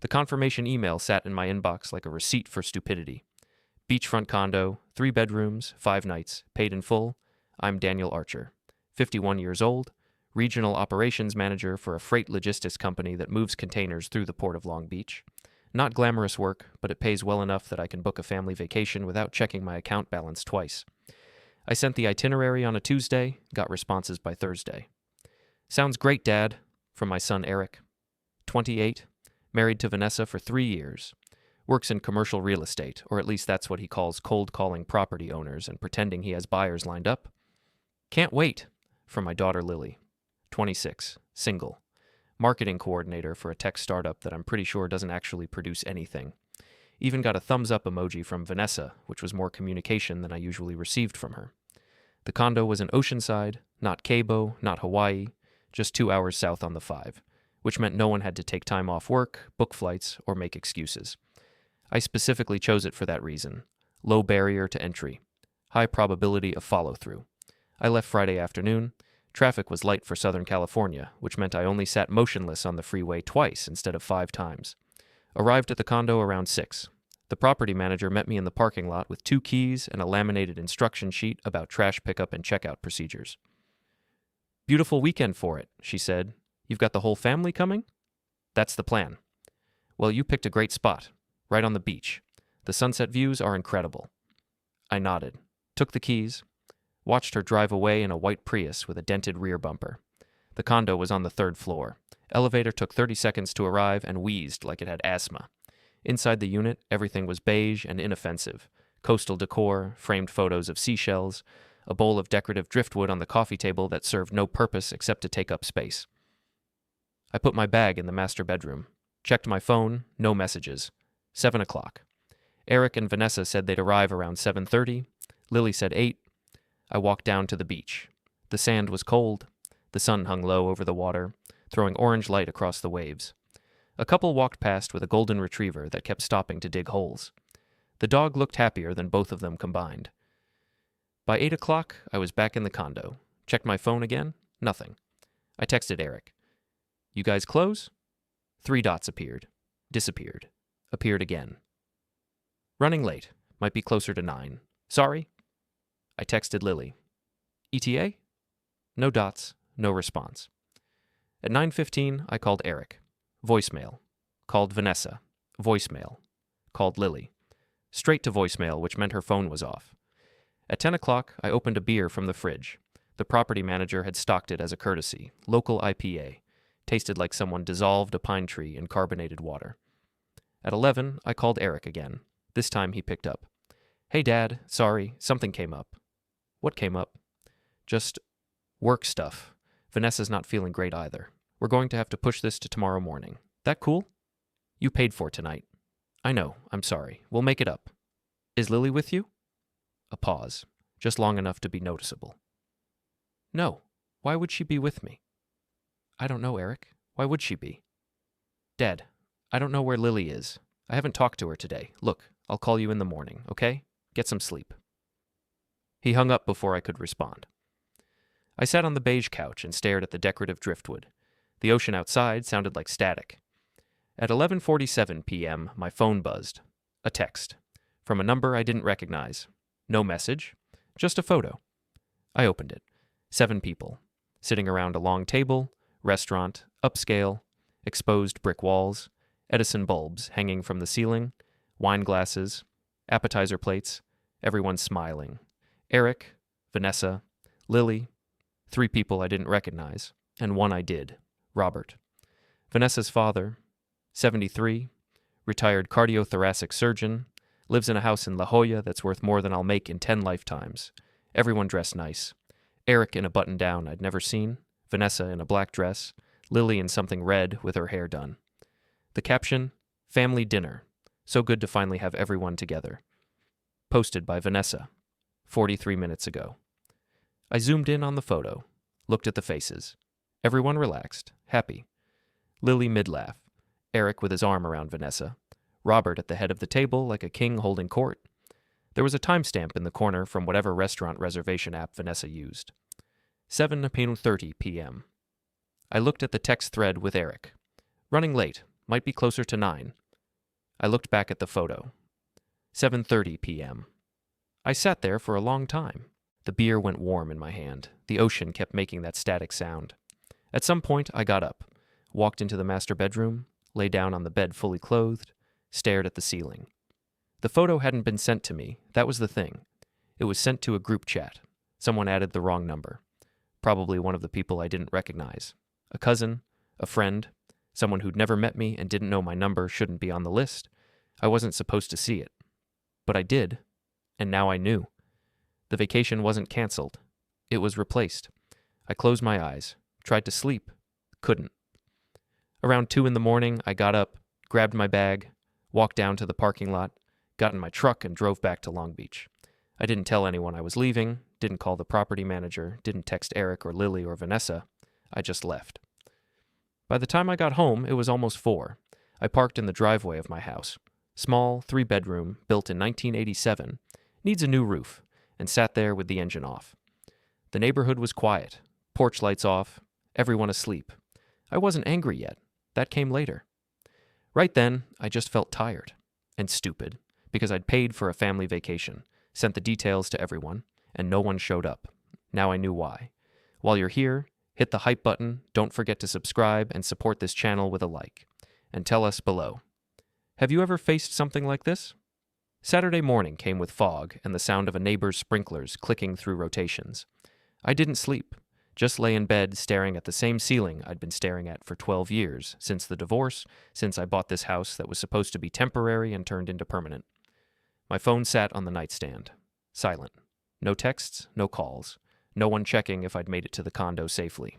The confirmation email sat in my inbox like a receipt for stupidity. Beachfront condo, 3 bedrooms, 5 nights, paid in full. I'm Daniel Archer, 51 years old, regional operations manager for a freight logistics company that moves containers through the port of Long Beach. Not glamorous work, but it pays well enough that I can book a family vacation without checking my account balance twice. I sent the itinerary on a Tuesday, got responses by Thursday. Sounds great, Dad, from my son Eric. 28, married to Vanessa for 3 years. Works in commercial real estate, or at least that's what he calls cold calling property owners and pretending he has buyers lined up. Can't wait, from my daughter Lily. 26, single. Marketing coordinator for a tech startup that I'm pretty sure doesn't actually produce anything. Even got a thumbs up emoji from Vanessa, which was more communication than I usually received from her. The condo was in Oceanside, not Cabo, not Hawaii, just 2 hours south on the 5, which meant no one had to take time off work, book flights, or make excuses. I specifically chose it for that reason. Low barrier to entry. High probability of follow-through. I left Friday afternoon. Traffic was light for Southern California, which meant I only sat motionless on the freeway twice instead of 5 times. Arrived at the condo around 6. The property manager met me in the parking lot with 2 keys and a laminated instruction sheet about trash pickup and checkout procedures. Beautiful weekend for it, she said. You've got the whole family coming? That's the plan. Well, you picked a great spot, right on the beach. The sunset views are incredible. I nodded, took the keys, watched her drive away in a white Prius with a dented rear bumper. The condo was on the 3rd floor. Elevator took 30 seconds to arrive and wheezed like it had asthma. Inside the unit, everything was beige and inoffensive. Coastal decor, framed photos of seashells, a bowl of decorative driftwood on the coffee table that served no purpose except to take up space. I put my bag in the master bedroom. Checked my phone, no messages. 7 o'clock. Eric and Vanessa said they'd arrive around 7:30. Lily said 8. I walked down to the beach. The sand was cold. The sun hung low over the water, throwing orange light across the waves. A couple walked past with a golden retriever that kept stopping to dig holes. The dog looked happier than both of them combined. By 8 o'clock, I was back in the condo. Checked my phone again. Nothing. I texted Eric. You guys close? 3 dots appeared. Disappeared. Appeared again. Running late. Might be closer to 9. Sorry. I texted Lily. ETA? No dots. No response. At 9:15, I called Eric. Voicemail. Called Vanessa. Voicemail. Called Lily. Straight to voicemail, which meant her phone was off. At 10 o'clock, I opened a beer from the fridge. The property manager had stocked it as a courtesy. Local IPA. Tasted like someone dissolved a pine tree in carbonated water. At 11, I called Eric again. This time he picked up. Hey, Dad. Sorry. Something came up. What came up? Just work stuff. Vanessa's not feeling great either. We're going to have to push this to tomorrow morning. That cool? You paid for tonight. I know. I'm sorry. We'll make it up. Is Lily with you? A pause, just long enough to be noticeable. No. Why would she be with me? I don't know, Eric. Why would she be? Dad, I don't know where Lily is. I haven't talked to her today. Look, I'll call you in the morning, okay? Get some sleep. He hung up before I could respond. I sat on the beige couch and stared at the decorative driftwood. The ocean outside sounded like static. At 11:47 p.m., my phone buzzed. A text. From a number I didn't recognize. No message. Just a photo. I opened it. 7 people. Sitting around a long table, restaurant, upscale, exposed brick walls, Edison bulbs hanging from the ceiling, wine glasses, appetizer plates, everyone smiling. Eric, Vanessa, Lily, 3 people I didn't recognize, and 1 I did, Robert. Vanessa's father, 73, retired cardiothoracic surgeon, lives in a house in La Jolla that's worth more than I'll make in 10 lifetimes. Everyone dressed nice. Eric in a button-down I'd never seen, Vanessa in a black dress, Lily in something red with her hair done. The caption, Family Dinner. So good to finally have everyone together. Posted by Vanessa, 43 minutes ago. I zoomed in on the photo, looked at the faces. Everyone relaxed, happy. Lily mid-laugh, Eric with his arm around Vanessa, Robert at the head of the table like a king holding court. There was a timestamp in the corner from whatever restaurant reservation app Vanessa used. 7:30 p.m. I looked at the text thread with Eric. Running late. Might be closer to 9. I looked back at the photo. 7:30 p.m. I sat there for a long time. The beer went warm in my hand. The ocean kept making that static sound. At some point, I got up, walked into the master bedroom, lay down on the bed fully clothed, stared at the ceiling. The photo hadn't been sent to me. That was the thing. It was sent to a group chat. Someone added the wrong number. Probably one of the people I didn't recognize. A cousin, a friend, someone who'd never met me and didn't know my number shouldn't be on the list. I wasn't supposed to see it. But I did, and now I knew. The vacation wasn't canceled. It was replaced. I closed my eyes, tried to sleep, couldn't. Around 2 in the morning, I got up, grabbed my bag, walked down to the parking lot, got in my truck and drove back to Long Beach. I didn't tell anyone I was leaving, didn't call the property manager, didn't text Eric or Lily or Vanessa. I just left. By the time I got home, it was almost 4. I parked in the driveway of my house. Small, 3-bedroom, built in 1987, needs a new roof, and sat there with the engine off. The neighborhood was quiet, porch lights off, everyone asleep. I wasn't angry yet. That came later. Right then, I just felt tired and stupid because I'd paid for a family vacation, sent the details to everyone, and no one showed up. Now I knew why. While you're here, hit the hype button, don't forget to subscribe and support this channel with a like. And tell us below. Have you ever faced something like this? Saturday morning came with fog and the sound of a neighbor's sprinklers clicking through rotations. I didn't sleep, just lay in bed staring at the same ceiling I'd been staring at for 12 years, since the divorce, since I bought this house that was supposed to be temporary and turned into permanent. My phone sat on the nightstand. Silent. No texts, no calls. No one checking if I'd made it to the condo safely.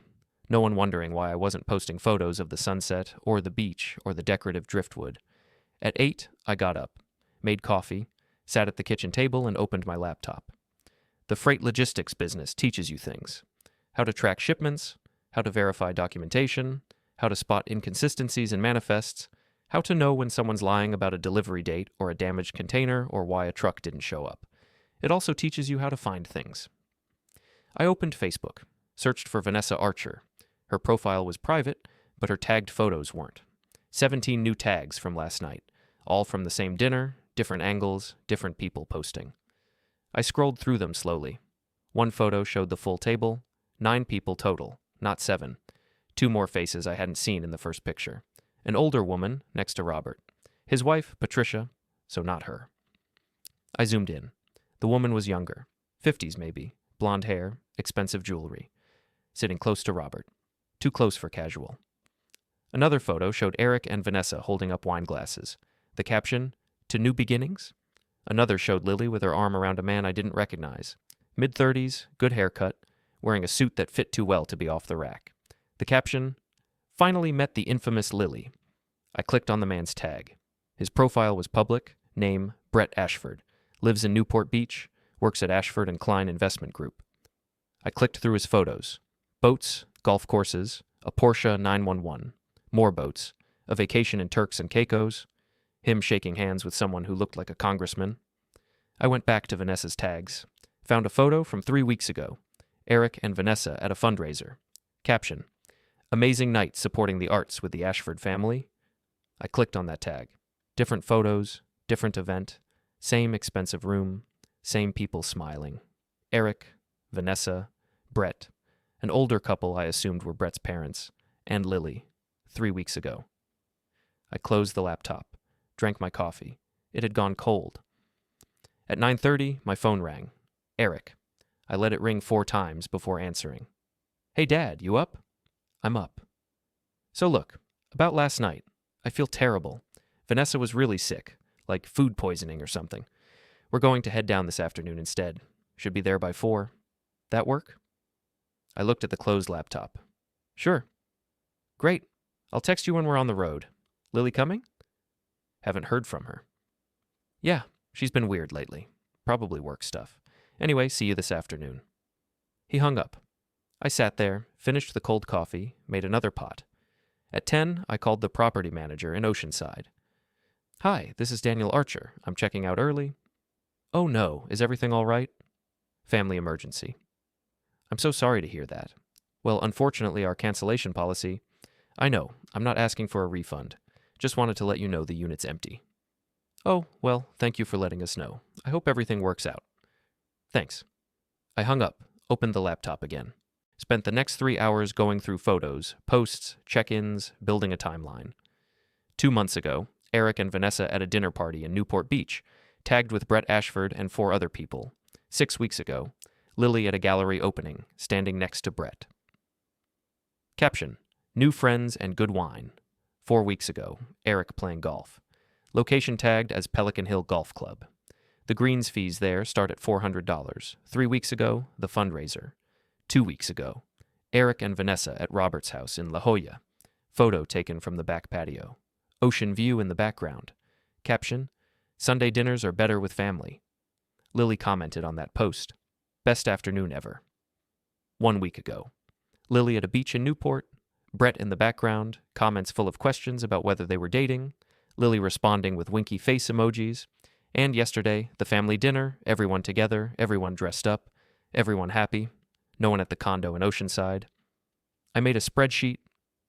No one wondering why I wasn't posting photos of the sunset, or the beach, or the decorative driftwood. At 8, I got up, made coffee, sat at the kitchen table, and opened my laptop. The freight logistics business teaches you things. How to track shipments, how to verify documentation, how to spot inconsistencies in manifests, how to know when someone's lying about a delivery date or a damaged container or why a truck didn't show up. It also teaches you how to find things. I opened Facebook, searched for Vanessa Archer. Her profile was private, but her tagged photos weren't. 17 new tags from last night, all from the same dinner, different angles, different people posting. I scrolled through them slowly. One photo showed the full table, 9 people total, not 7. 2 more faces I hadn't seen in the first picture. An older woman next to Robert. His wife, Patricia, so not her. I zoomed in. The woman was younger, 50s maybe, blonde hair, expensive jewelry. Sitting close to Robert. Too close for casual. Another photo showed Eric and Vanessa holding up wine glasses. The caption, "To New Beginnings?" Another showed Lily with her arm around a man I didn't recognize. Mid-30s, good haircut, wearing a suit that fit too well to be off the rack. The caption, "Finally met the infamous Lily." I clicked on the man's tag. His profile was public, name, Brett Ashford, lives in Newport Beach, works at Ashford and Klein Investment Group. I clicked through his photos. Boats, golf courses, a Porsche 911, more boats, a vacation in Turks and Caicos, him shaking hands with someone who looked like a congressman. I went back to Vanessa's tags, found a photo from 3 weeks ago, Eric and Vanessa at a fundraiser. Caption, "Amazing night supporting the arts with the Ashford family." I clicked on that tag. Different photos, different event, same expensive room, same people smiling. Eric, Vanessa, Brett, an older couple I assumed were Brett's parents, and Lily, 3 weeks ago. I closed the laptop, drank my coffee. It had gone cold. At 9:30, my phone rang. Eric. I let it ring 4 times before answering. "Hey, Dad, you up?" "I'm up." "So look, about last night, I feel terrible. Vanessa was really sick, like food poisoning or something. We're going to head down this afternoon instead. Should be there by 4. That work?" I looked at the closed laptop. "Sure." "Great. I'll text you when we're on the road. Lily coming?" "Haven't heard from her." "Yeah, she's been weird lately. Probably work stuff. Anyway, see you this afternoon." He hung up. I sat there, finished the cold coffee, made another pot. At 10, I called the property manager in Oceanside. "Hi, this is Daniel Archer. I'm checking out early." "Oh no, is everything all right?" "Family emergency." "I'm so sorry to hear that." "Well, unfortunately, our cancellation policy—" "I know, I'm not asking for a refund. Just wanted to let you know the unit's empty. Oh, well, thank you for letting us know. I hope everything works out. Thanks. I hung up, opened the laptop again. Spent the next 3 hours going through photos, posts, check-ins, building a timeline. 2 months ago, Eric and Vanessa at a dinner party in Newport Beach, tagged with Brett Ashford and 4 other people. 6 weeks ago, Lily at a gallery opening, standing next to Brett. Caption: New friends and good wine. 4 weeks ago, Eric playing golf. Location tagged as Pelican Hill Golf Club. The greens fees there start at $400. 3 weeks ago, the fundraiser. 2 weeks ago, Eric and Vanessa at Robert's house in La Jolla. Photo taken from the back patio. Ocean view in the background. Caption: Sunday dinners are better with family. Lily commented on that post. Best afternoon ever. 1 week ago, Lily at a beach in Newport. Brett in the background, comments full of questions about whether they were dating. Lily responding with winky face emojis. And yesterday, the family dinner, everyone together, everyone dressed up, everyone happy, no one at the condo in Oceanside. I made a spreadsheet,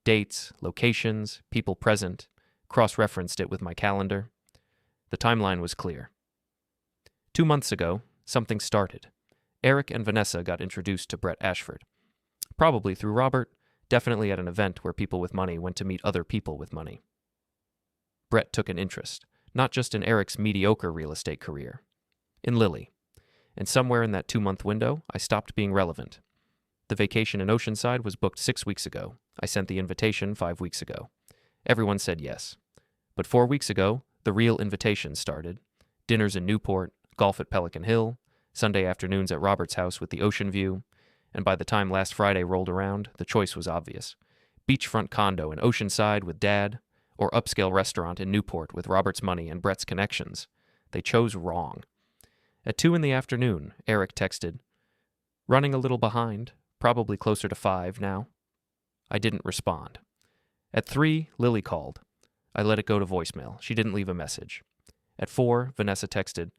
dates, locations, people present, cross-referenced it with my calendar. The timeline was clear. 2 months ago, something started. Eric and Vanessa got introduced to Brett Ashford. Probably through Robert, definitely at an event where people with money went to meet other people with money. Brett took an interest, not just in Eric's mediocre real estate career, in Lily. And somewhere in that 2-month window, I stopped being relevant. The vacation in Oceanside was booked 6 weeks ago. I sent the invitation 5 weeks ago. Everyone said yes. But 4 weeks ago, the real invitations started. Dinners in Newport, golf at Pelican Hill, Sunday afternoons at Robert's house with the ocean view, and by the time last Friday rolled around, the choice was obvious. Beachfront condo in Oceanside with Dad, or upscale restaurant in Newport with Robert's money and Brett's connections. They chose wrong. At 2 in the afternoon, Eric texted, "Running a little behind, probably closer to 5 now." I didn't respond. At 3, Lily called. I let it go to voicemail. She didn't leave a message. At 4, Vanessa texted,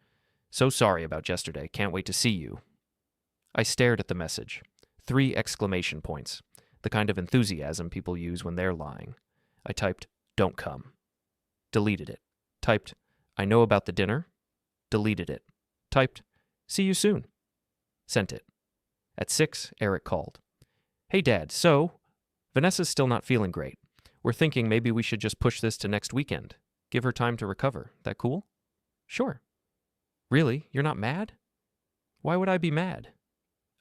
"So sorry about yesterday. Can't wait to see you." I stared at the message. 3 exclamation points, the kind of enthusiasm people use when they're lying. I typed, "Don't come." Deleted it. Typed, "I know about the dinner." Deleted it. Typed, "See you soon." Sent it. At 6, Eric called. "Hey, Dad, so Vanessa's still not feeling great. We're thinking maybe we should just push this to next weekend. Give her time to recover. That cool?" "Sure." "Really? You're not mad?" "Why would I be mad?"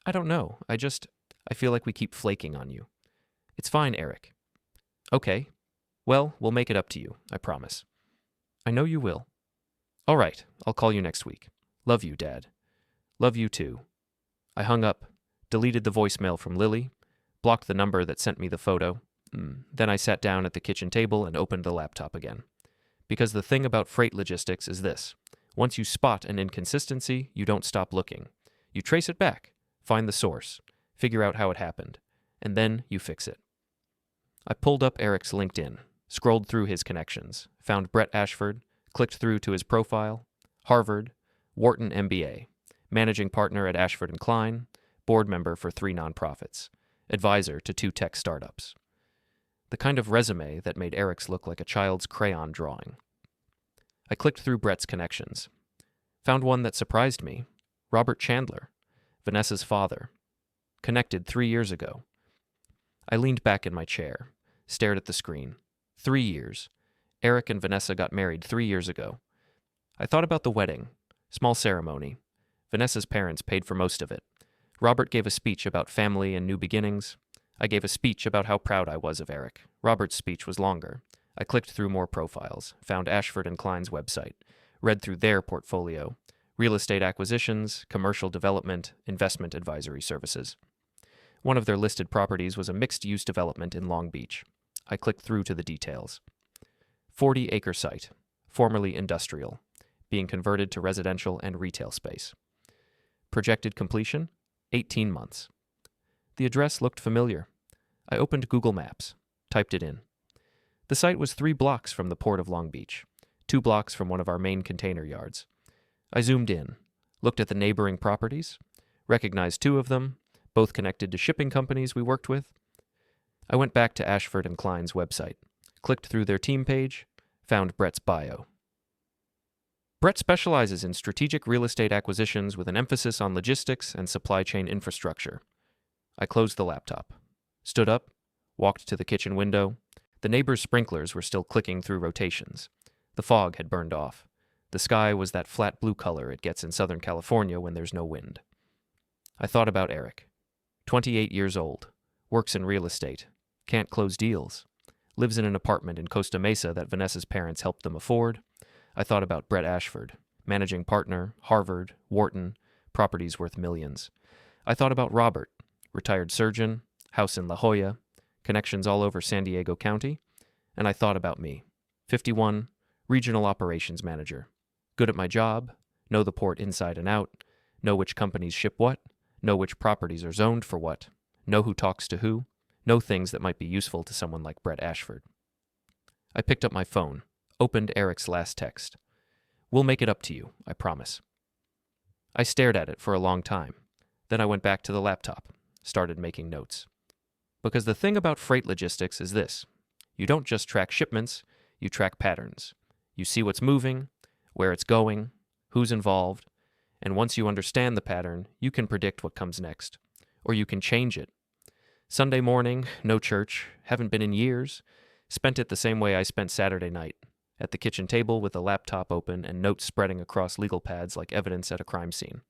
"I don't know. I feel like we keep flaking on you." "It's fine, Eric." "Okay. Well, we'll make it up to you, I promise." "I know you will." "All right, I'll call you next week. Love you, Dad." "Love you too." I hung up, deleted the voicemail from Lily, blocked the number that sent me the photo. Then I sat down at the kitchen table and opened the laptop again. Because the thing about freight logistics is this. Once you spot an inconsistency, you don't stop looking. You trace it back, find the source, figure out how it happened, and then you fix it. I pulled up Eric's LinkedIn, scrolled through his connections, found Brett Ashford, clicked through to his profile, Harvard, Wharton MBA, managing partner at Ashford & Klein, board member for 3 nonprofits, advisor to 2 tech startups. The kind of resume that made Eric's look like a child's crayon drawing. I clicked through Brett's connections. Found one that surprised me. Robert Chandler, Vanessa's father. Connected 3 years ago. I leaned back in my chair, stared at the screen. 3 years. Eric and Vanessa got married 3 years ago. I thought about the wedding. Small ceremony. Vanessa's parents paid for most of it. Robert gave a speech about family and new beginnings. I gave a speech about how proud I was of Eric. Robert's speech was longer. I clicked through more profiles, found Ashford & Klein's website, read through their portfolio, real estate acquisitions, commercial development, investment advisory services. One of their listed properties was a mixed-use development in Long Beach. I clicked through to the details. 40-acre site, formerly industrial, being converted to residential and retail space. Projected completion, 18 months. The address looked familiar. I opened Google Maps, typed it in. The site was 3 blocks from the port of Long Beach, 2 blocks from one of our main container yards. I zoomed in, looked at the neighboring properties, recognized 2 of them, both connected to shipping companies we worked with. I went back to Ashford & Klein's website, clicked through their team page, Found Brett's bio. Brett specializes in strategic real estate acquisitions with an emphasis on logistics and supply chain infrastructure. I closed the laptop, stood up, walked to the kitchen window. The neighbor's sprinklers were still clicking through rotations. The fog had burned off. The sky was that flat blue color it gets in Southern California when there's no wind. I thought about Eric. 28 years old, works in real estate, can't close deals, lives in an apartment in Costa Mesa that Vanessa's parents helped them afford. I thought about Brett Ashford, managing partner, Harvard, Wharton, properties worth millions. I thought about Robert, retired surgeon, house in La Jolla, connections all over San Diego County. And I thought about me, 51, regional operations manager, good at my job, know the port inside and out, know which companies ship what, know which properties are zoned for what, know who talks to who, know things that might be useful to someone like Brett Ashford. I picked up my phone, opened Eric's last text. We'll make it up to you, I promise. I stared at it for a long time. Then I went back to the laptop, started making notes. Because the thing about freight logistics is this. You don't just track shipments, you track patterns. You see what's moving, where it's going, who's involved, and once you understand the pattern, you can predict what comes next. Or you can change it. Sunday morning, no church, haven't been in years, spent it the same way I spent Saturday night. At the kitchen table with the laptop open and notes spreading across legal pads like evidence at a crime scene.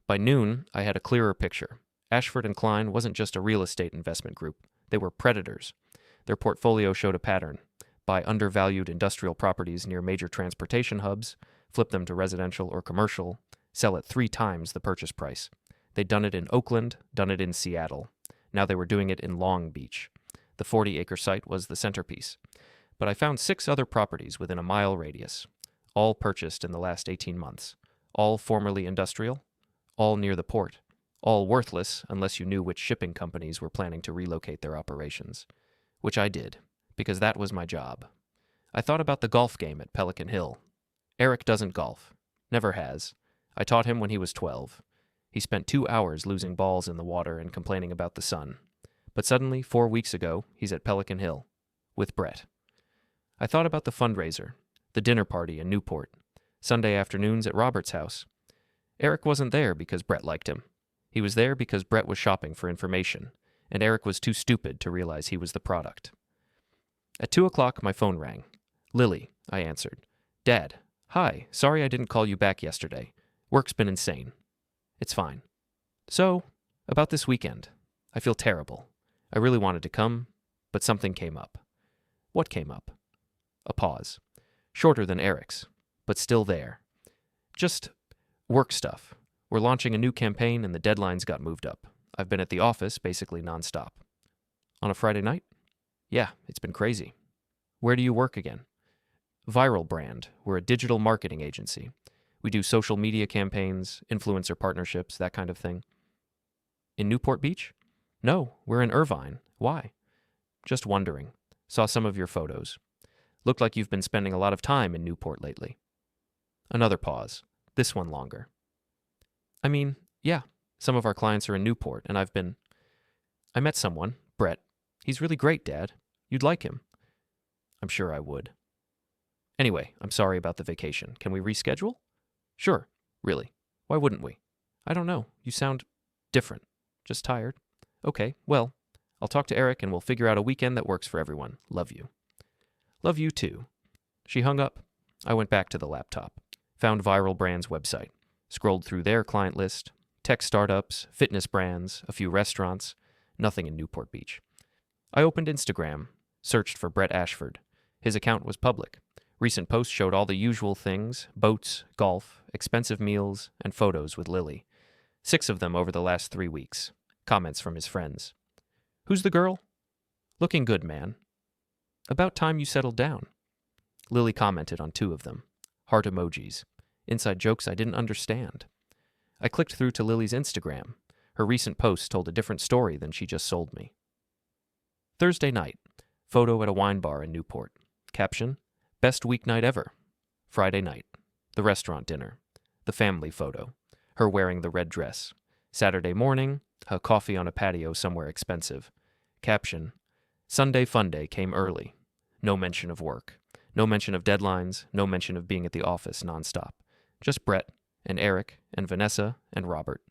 By noon, I had a clearer picture. Ashford & Klein wasn't just a real estate investment group. They were predators. Their portfolio showed a pattern. Buy undervalued industrial properties near major transportation hubs, flip them to residential or commercial, sell at 3 times the purchase price. They'd done it in Oakland, done it in Seattle. Now they were doing it in Long Beach. The 40-acre site was the centerpiece. But I found 6 other properties within a mile radius, all purchased in the last 18 months, all formerly industrial, all near the port, all worthless unless you knew which shipping companies were planning to relocate their operations. Which I did, because that was my job. I thought about the golf game at Pelican Hill. Eric doesn't golf. Never has. I taught him when he was 12. He spent 2 hours losing balls in the water and complaining about the sun. But suddenly, 4 weeks ago, he's at Pelican Hill. With Brett. I thought about the fundraiser, the dinner party in Newport, Sunday afternoons at Robert's house. Eric wasn't there because Brett liked him. He was there because Brett was shopping for information, and Eric was too stupid to realize he was the product. At 2 o'clock, my phone rang. Lily, I answered. Dad, hi, sorry I didn't call you back yesterday. Work's been insane. It's fine. So, about this weekend. I feel terrible. I really wanted to come, but something came up. What came up? A pause. Shorter than Eric's, but still there. Just work stuff. We're launching a new campaign and the deadlines got moved up. I've been at the office basically nonstop. On a Friday night? Yeah, it's been crazy. Where do you work again? Viral Brand. We're a digital marketing agency. We do social media campaigns, influencer partnerships, that kind of thing. In Newport Beach? No, we're in Irvine. Why? Just wondering. Saw some of your photos. Looked like you've been spending a lot of time in Newport lately. Another pause. This one longer. I mean, yeah, some of our clients are in Newport, and I met someone, Brett. He's really great, Dad. You'd like him. I'm sure I would. Anyway, I'm sorry about the vacation. Can we reschedule? Sure, really. Why wouldn't we? I don't know. You sound different. Just tired. Okay, well, I'll talk to Eric and we'll figure out a weekend that works for everyone. Love you. Love you too. She hung up. I went back to the laptop. Found Viral Brand's website. Scrolled through their client list. Tech startups, fitness brands, a few restaurants. Nothing in Newport Beach. I opened Instagram. Searched for Brett Ashford. His account was public. Recent posts showed all the usual things, boats, golf, expensive meals, and photos with Lily. 6 of them over the last 3 weeks. Comments from his friends. Who's the girl? Looking good, man. About time you settled down. Lily commented on 2 of them. Heart emojis. Inside jokes I didn't understand. I clicked through to Lily's Instagram. Her recent posts told a different story than she just sold me. Thursday night. Photo at a wine bar in Newport. Caption, best weeknight ever. Friday night. The restaurant dinner. The family photo. Her wearing the red dress. Saturday morning. Her coffee on a patio somewhere expensive. Caption, Sunday fun day came early. No mention of work. No mention of deadlines, no mention of being at the office nonstop. Just Brett and Eric and Vanessa and Robert.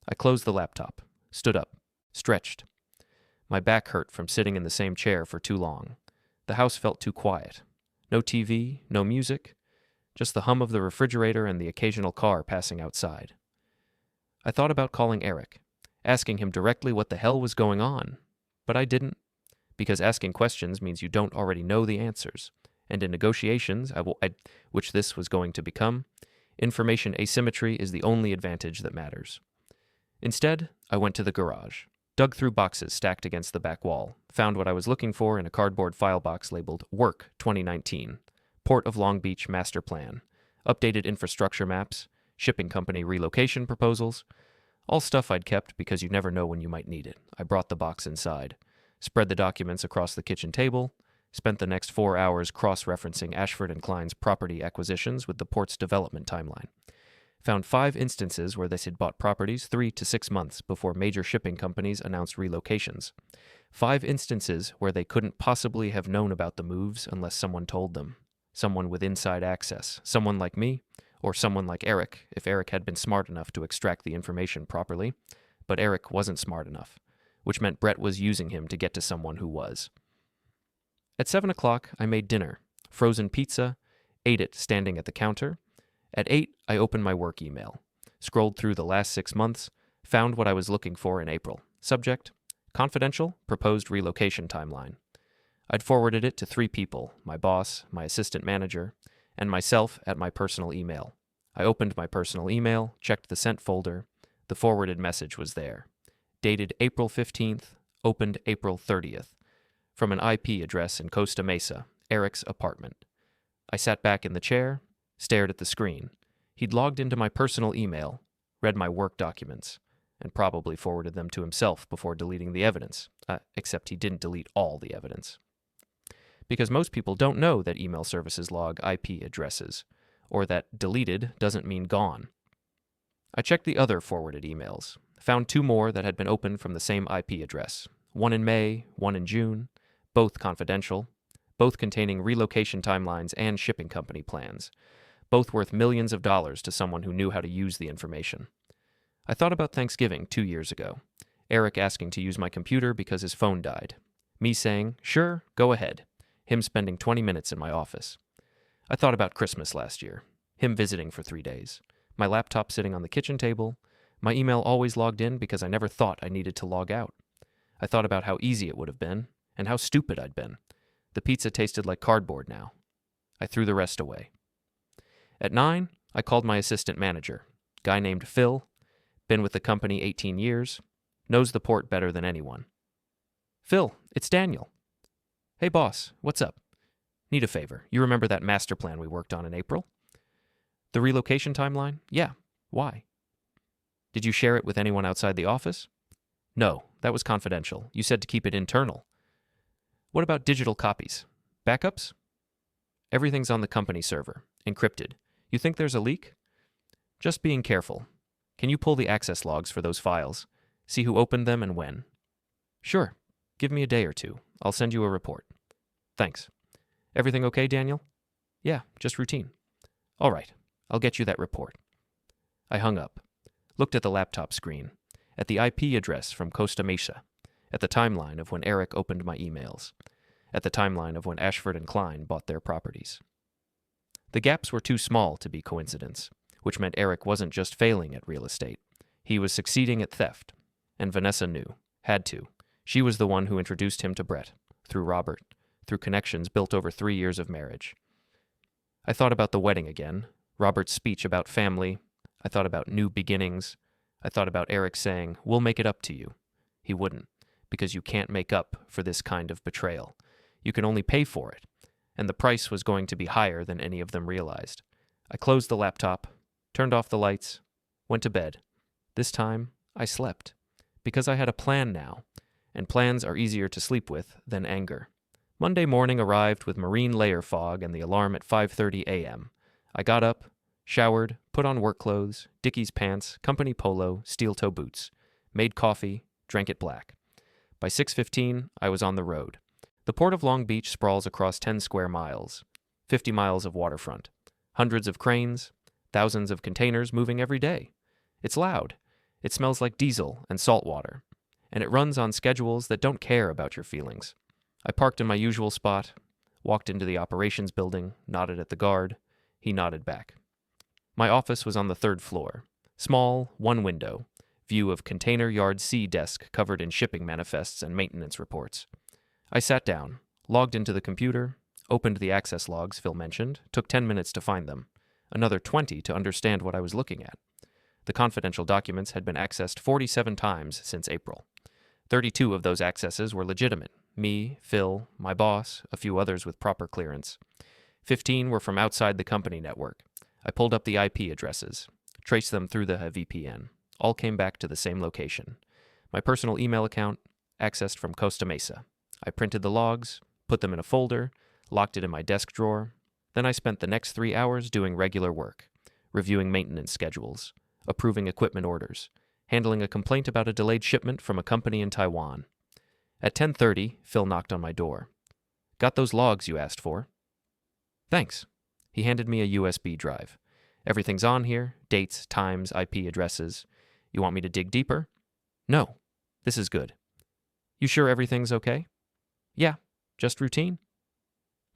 I closed the laptop, stood up, stretched. My back hurt from sitting in the same chair for too long. The house felt too quiet. No TV, no music, just the hum of the refrigerator and the occasional car passing outside. I thought about calling Eric, asking him directly what the hell was going on, but I didn't, because asking questions means you don't already know the answers, and in negotiations, which this was going to become, information asymmetry is the only advantage that matters. Instead, I went to the garage, dug through boxes stacked against the back wall, found what I was looking for in a cardboard file box labeled Work 2019, Port of Long Beach Master Plan, updated infrastructure maps, shipping company relocation proposals, all stuff I'd kept because you never know when you might need it. I brought the box inside, spread the documents across the kitchen table, spent the next 4 hours cross-referencing Ashford and Klein's property acquisitions with the port's development timeline. Found 5 instances where they had bought properties 3 to 6 months before major shipping companies announced relocations. 5 instances where they couldn't possibly have known about the moves unless someone told them. Someone with inside access, someone like me, or someone like Eric, if Eric had been smart enough to extract the information properly. But Eric wasn't smart enough, which meant Brett was using him to get to someone who was. At 7 o'clock, I made dinner, frozen pizza, ate it standing at the counter. At 8, I opened my work email, scrolled through the last 6 months, found what I was looking for in April. Subject, confidential, proposed relocation timeline. I'd forwarded it to 3 people, my boss, my assistant manager, and myself at my personal email. I opened my personal email, checked the sent folder. The forwarded message was there. Dated April 15th, opened April 30th. From an IP address in Costa Mesa, Eric's apartment. I sat back in the chair, stared at the screen. He'd logged into my personal email, read my work documents, and probably forwarded them to himself before deleting the evidence, except he didn't delete all the evidence. Because most people don't know that email services log IP addresses, or that deleted doesn't mean gone. I checked the other forwarded emails, found 2 more that had been opened from the same IP address, one in May, one in June, both confidential, both containing relocation timelines and shipping company plans, both worth millions of dollars to someone who knew how to use the information. I thought about Thanksgiving 2 years ago, Eric asking to use my computer because his phone died, me saying, sure, go ahead, him spending 20 minutes in my office. I thought about Christmas last year, him visiting for 3 days, my laptop sitting on the kitchen table, my email always logged in because I never thought I needed to log out. I thought about how easy it would have been, and how stupid I'd been. The pizza tasted like cardboard now. I threw the rest away. At 9, I called my assistant manager, guy named Phil, been with the company 18 years, knows the port better than anyone. Phil, it's Daniel. Hey boss, what's up? Need a favor. You remember that master plan we worked on in April? The relocation timeline? Yeah. Why? Did you share it with anyone outside the office? No, that was confidential. You said to keep it internal. What about digital copies? Backups? Everything's on the company server, encrypted. You think there's a leak? Just being careful. Can you pull the access logs for those files? See who opened them and when? Sure. Give me a day or 2. I'll send you a report. Thanks. Everything okay, Daniel? Yeah, just routine. All right. I'll get you that report. I hung up, looked at the laptop screen, at the IP address from Costa Mesa, at the timeline of when Eric opened my emails, at the timeline of when Ashford and Klein bought their properties. The gaps were too small to be coincidence, which meant Eric wasn't just failing at real estate. He was succeeding at theft, and Vanessa knew, had to. She was the one who introduced him to Brett, through Robert, through connections built over 3 years of marriage. I thought about the wedding again, Robert's speech about family. I thought about new beginnings. I thought about Eric saying, we'll make it up to you. He wouldn't, because you can't make up for this kind of betrayal. You can only pay for it, and the price was going to be higher than any of them realized. I closed the laptop, turned off the lights, went to bed. This time, I slept, because I had a plan now, and plans are easier to sleep with than anger. Monday morning arrived with marine layer fog and the alarm at 5:30 a.m. I got up, showered, put on work clothes, Dickies pants, company polo, steel-toe boots, made coffee, drank it black. By 6:15, I was on the road. The Port of Long Beach sprawls across 10 square miles. 50 miles of waterfront, hundreds of cranes, thousands of containers moving every day. It's loud. It smells like diesel and salt water. And it runs on schedules that don't care about your feelings. I parked in my usual spot, walked into the operations building, nodded at the guard. He nodded back. My office was on the 3rd floor. Small, one window, view of Container Yard C desk covered in shipping manifests and maintenance reports. I sat down, logged into the computer, opened the access logs Phil mentioned, took 10 minutes to find them, another 20 to understand what I was looking at. The confidential documents had been accessed 47 times since April. 32 of those accesses were legitimate. Me, Phil, my boss, a few others with proper clearance. 15 were from outside the company network. I pulled up the IP addresses, traced them through the VPN. All came back to the same location. My personal email account, accessed from Costa Mesa. I printed the logs, put them in a folder, locked it in my desk drawer. Then I spent the next 3 hours doing regular work, reviewing maintenance schedules, approving equipment orders, handling a complaint about a delayed shipment from a company in Taiwan. At 10:30, Phil knocked on my door. "Got those logs you asked for?" "Thanks." He handed me a USB drive. "Everything's on here, dates, times, IP addresses. You want me to dig deeper?" "No, this is good." "You sure everything's okay?" "Yeah, just routine."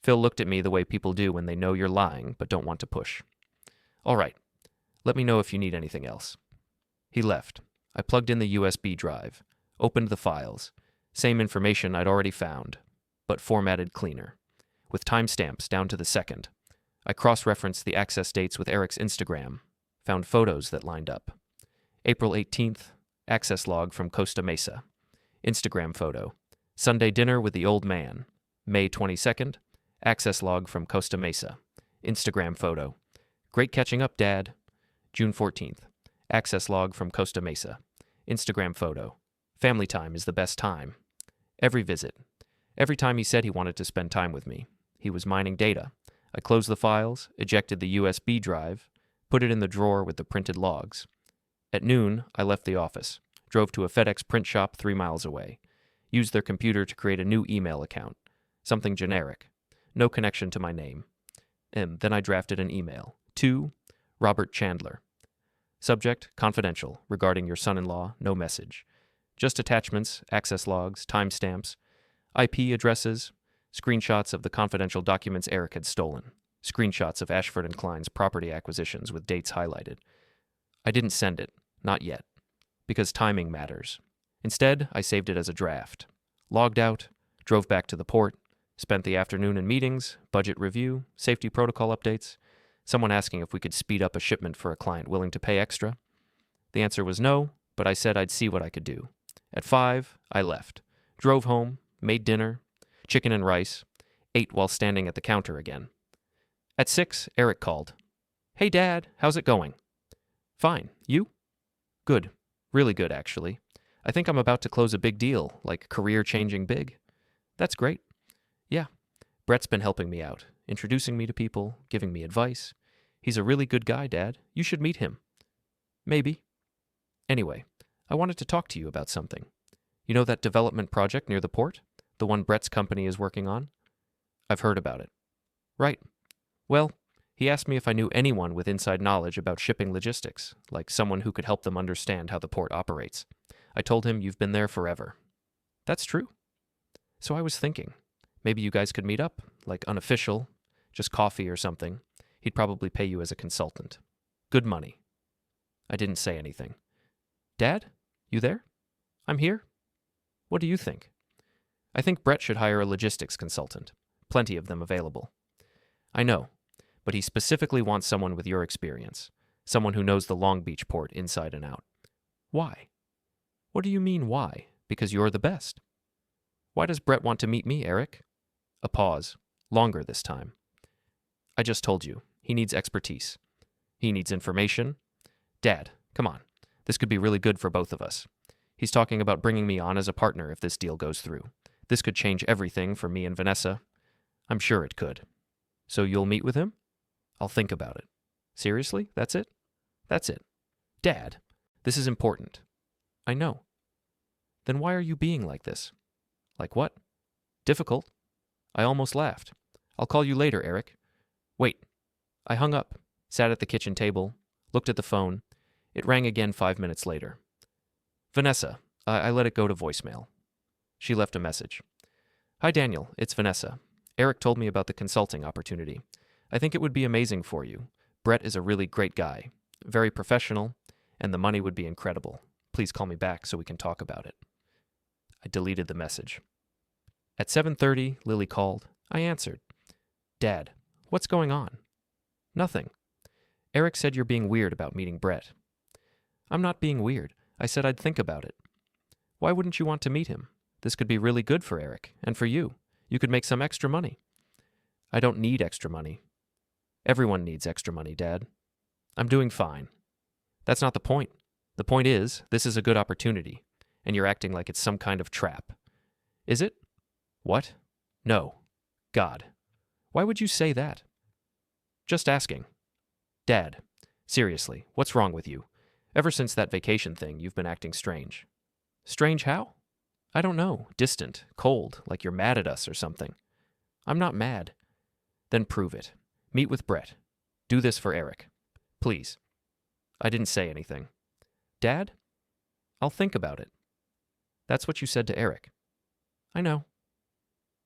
Phil looked at me the way people do when they know you're lying but don't want to push. "All right, let me know if you need anything else." He left. I plugged in the USB drive, opened the files. Same information I'd already found, but formatted cleaner, with timestamps down to the second. I cross-referenced the access dates with Eric's Instagram, found photos that lined up. April 18th, access log from Costa Mesa. Instagram photo. Sunday dinner with the old man. May 22nd, access log from Costa Mesa. Instagram photo. Great catching up, Dad. June 14th, access log from Costa Mesa. Instagram photo. Family time is the best time. Every visit. Every time he said he wanted to spend time with me. He was mining data. I closed the files, ejected the USB drive, put it in the drawer with the printed logs. At noon, I left the office, drove to a FedEx print shop 3 miles away, used their computer to create a new email account, something generic, no connection to my name. And then I drafted an email to Robert Chandler. Subject, confidential, regarding your son-in-law, no message. Just attachments, access logs, timestamps, IP addresses, screenshots of the confidential documents Eric had stolen, screenshots of Ashford and Klein's property acquisitions with dates highlighted. I didn't send it, not yet, because timing matters. Instead, I saved it as a draft. Logged out, drove back to the port, spent the afternoon in meetings, budget review, safety protocol updates, someone asking if we could speed up a shipment for a client willing to pay extra. The answer was no, but I said I'd see what I could do. At 5, I left, drove home, made dinner, chicken and rice, ate while standing at the counter again. At 6, Eric called. "Hey, Dad, how's it going?" "Fine. You?" "Good. Really good, actually. I think I'm about to close a big deal, like career-changing big." "That's great." "Yeah. Brett's been helping me out, introducing me to people, giving me advice. He's a really good guy, Dad. You should meet him." "Maybe." "Anyway, I wanted to talk to you about something. You know that development project near the port? The one Brett's company is working on?" "I've heard about it." "Right. Well, he asked me if I knew anyone with inside knowledge about shipping logistics, like someone who could help them understand how the port operates. I told him you've been there forever." "That's true." "So I was thinking, maybe you guys could meet up, like unofficial, just coffee or something. He'd probably pay you as a consultant. Good money." I didn't say anything. "Dad, you there?" "I'm here." "What do you think?" "I think Brett should hire a logistics consultant. Plenty of them available." "I know, but he specifically wants someone with your experience, someone who knows the Long Beach port inside and out." "Why?" "What do you mean, why? Because you're the best." "Why does Brett want to meet me, Eric?" A pause, longer this time. "I just told you, he needs expertise. He needs information. Dad, come on, this could be really good for both of us. He's talking about bringing me on as a partner if this deal goes through. This could change everything for me and Vanessa. I'm sure it could." "So you'll meet with him?" "I'll think about it." "Seriously? That's it?" "That's it." "Dad, this is important." "I know." "Then why are you being like this?" "Like what?" "Difficult." I almost laughed. "I'll call you later, Eric." Wait. I hung up, sat at the kitchen table, looked at the phone. It rang again 5 minutes later. Vanessa. I let it go to voicemail. She left a message. Hi, Daniel. It's Vanessa. Eric told me about the consulting opportunity. I think it would be amazing for you. Brett is a really great guy, very professional, and the money would be incredible. Please call me back so we can talk about it. I deleted the message. At 7:30, Lily called. I answered. Dad, what's going on? Nothing. Eric said you're being weird about meeting Brett. I'm not being weird. I said I'd think about it. Why wouldn't you want to meet him? This could be really good for Eric, and for you. You could make some extra money. I don't need extra money. Everyone needs extra money, Dad. I'm doing fine. That's not the point. The point is, this is a good opportunity, and you're acting like it's some kind of trap. Is it? What? No. God. Why would you say that? Just asking. Dad, seriously, what's wrong with you? Ever since that vacation thing, you've been acting strange. Strange how? I don't know. Distant, cold, like you're mad at us or something. I'm not mad. Then prove it. Meet with Brett. Do this for Eric. Please. I didn't say anything. Dad? I'll think about it. That's what you said to Eric. I know.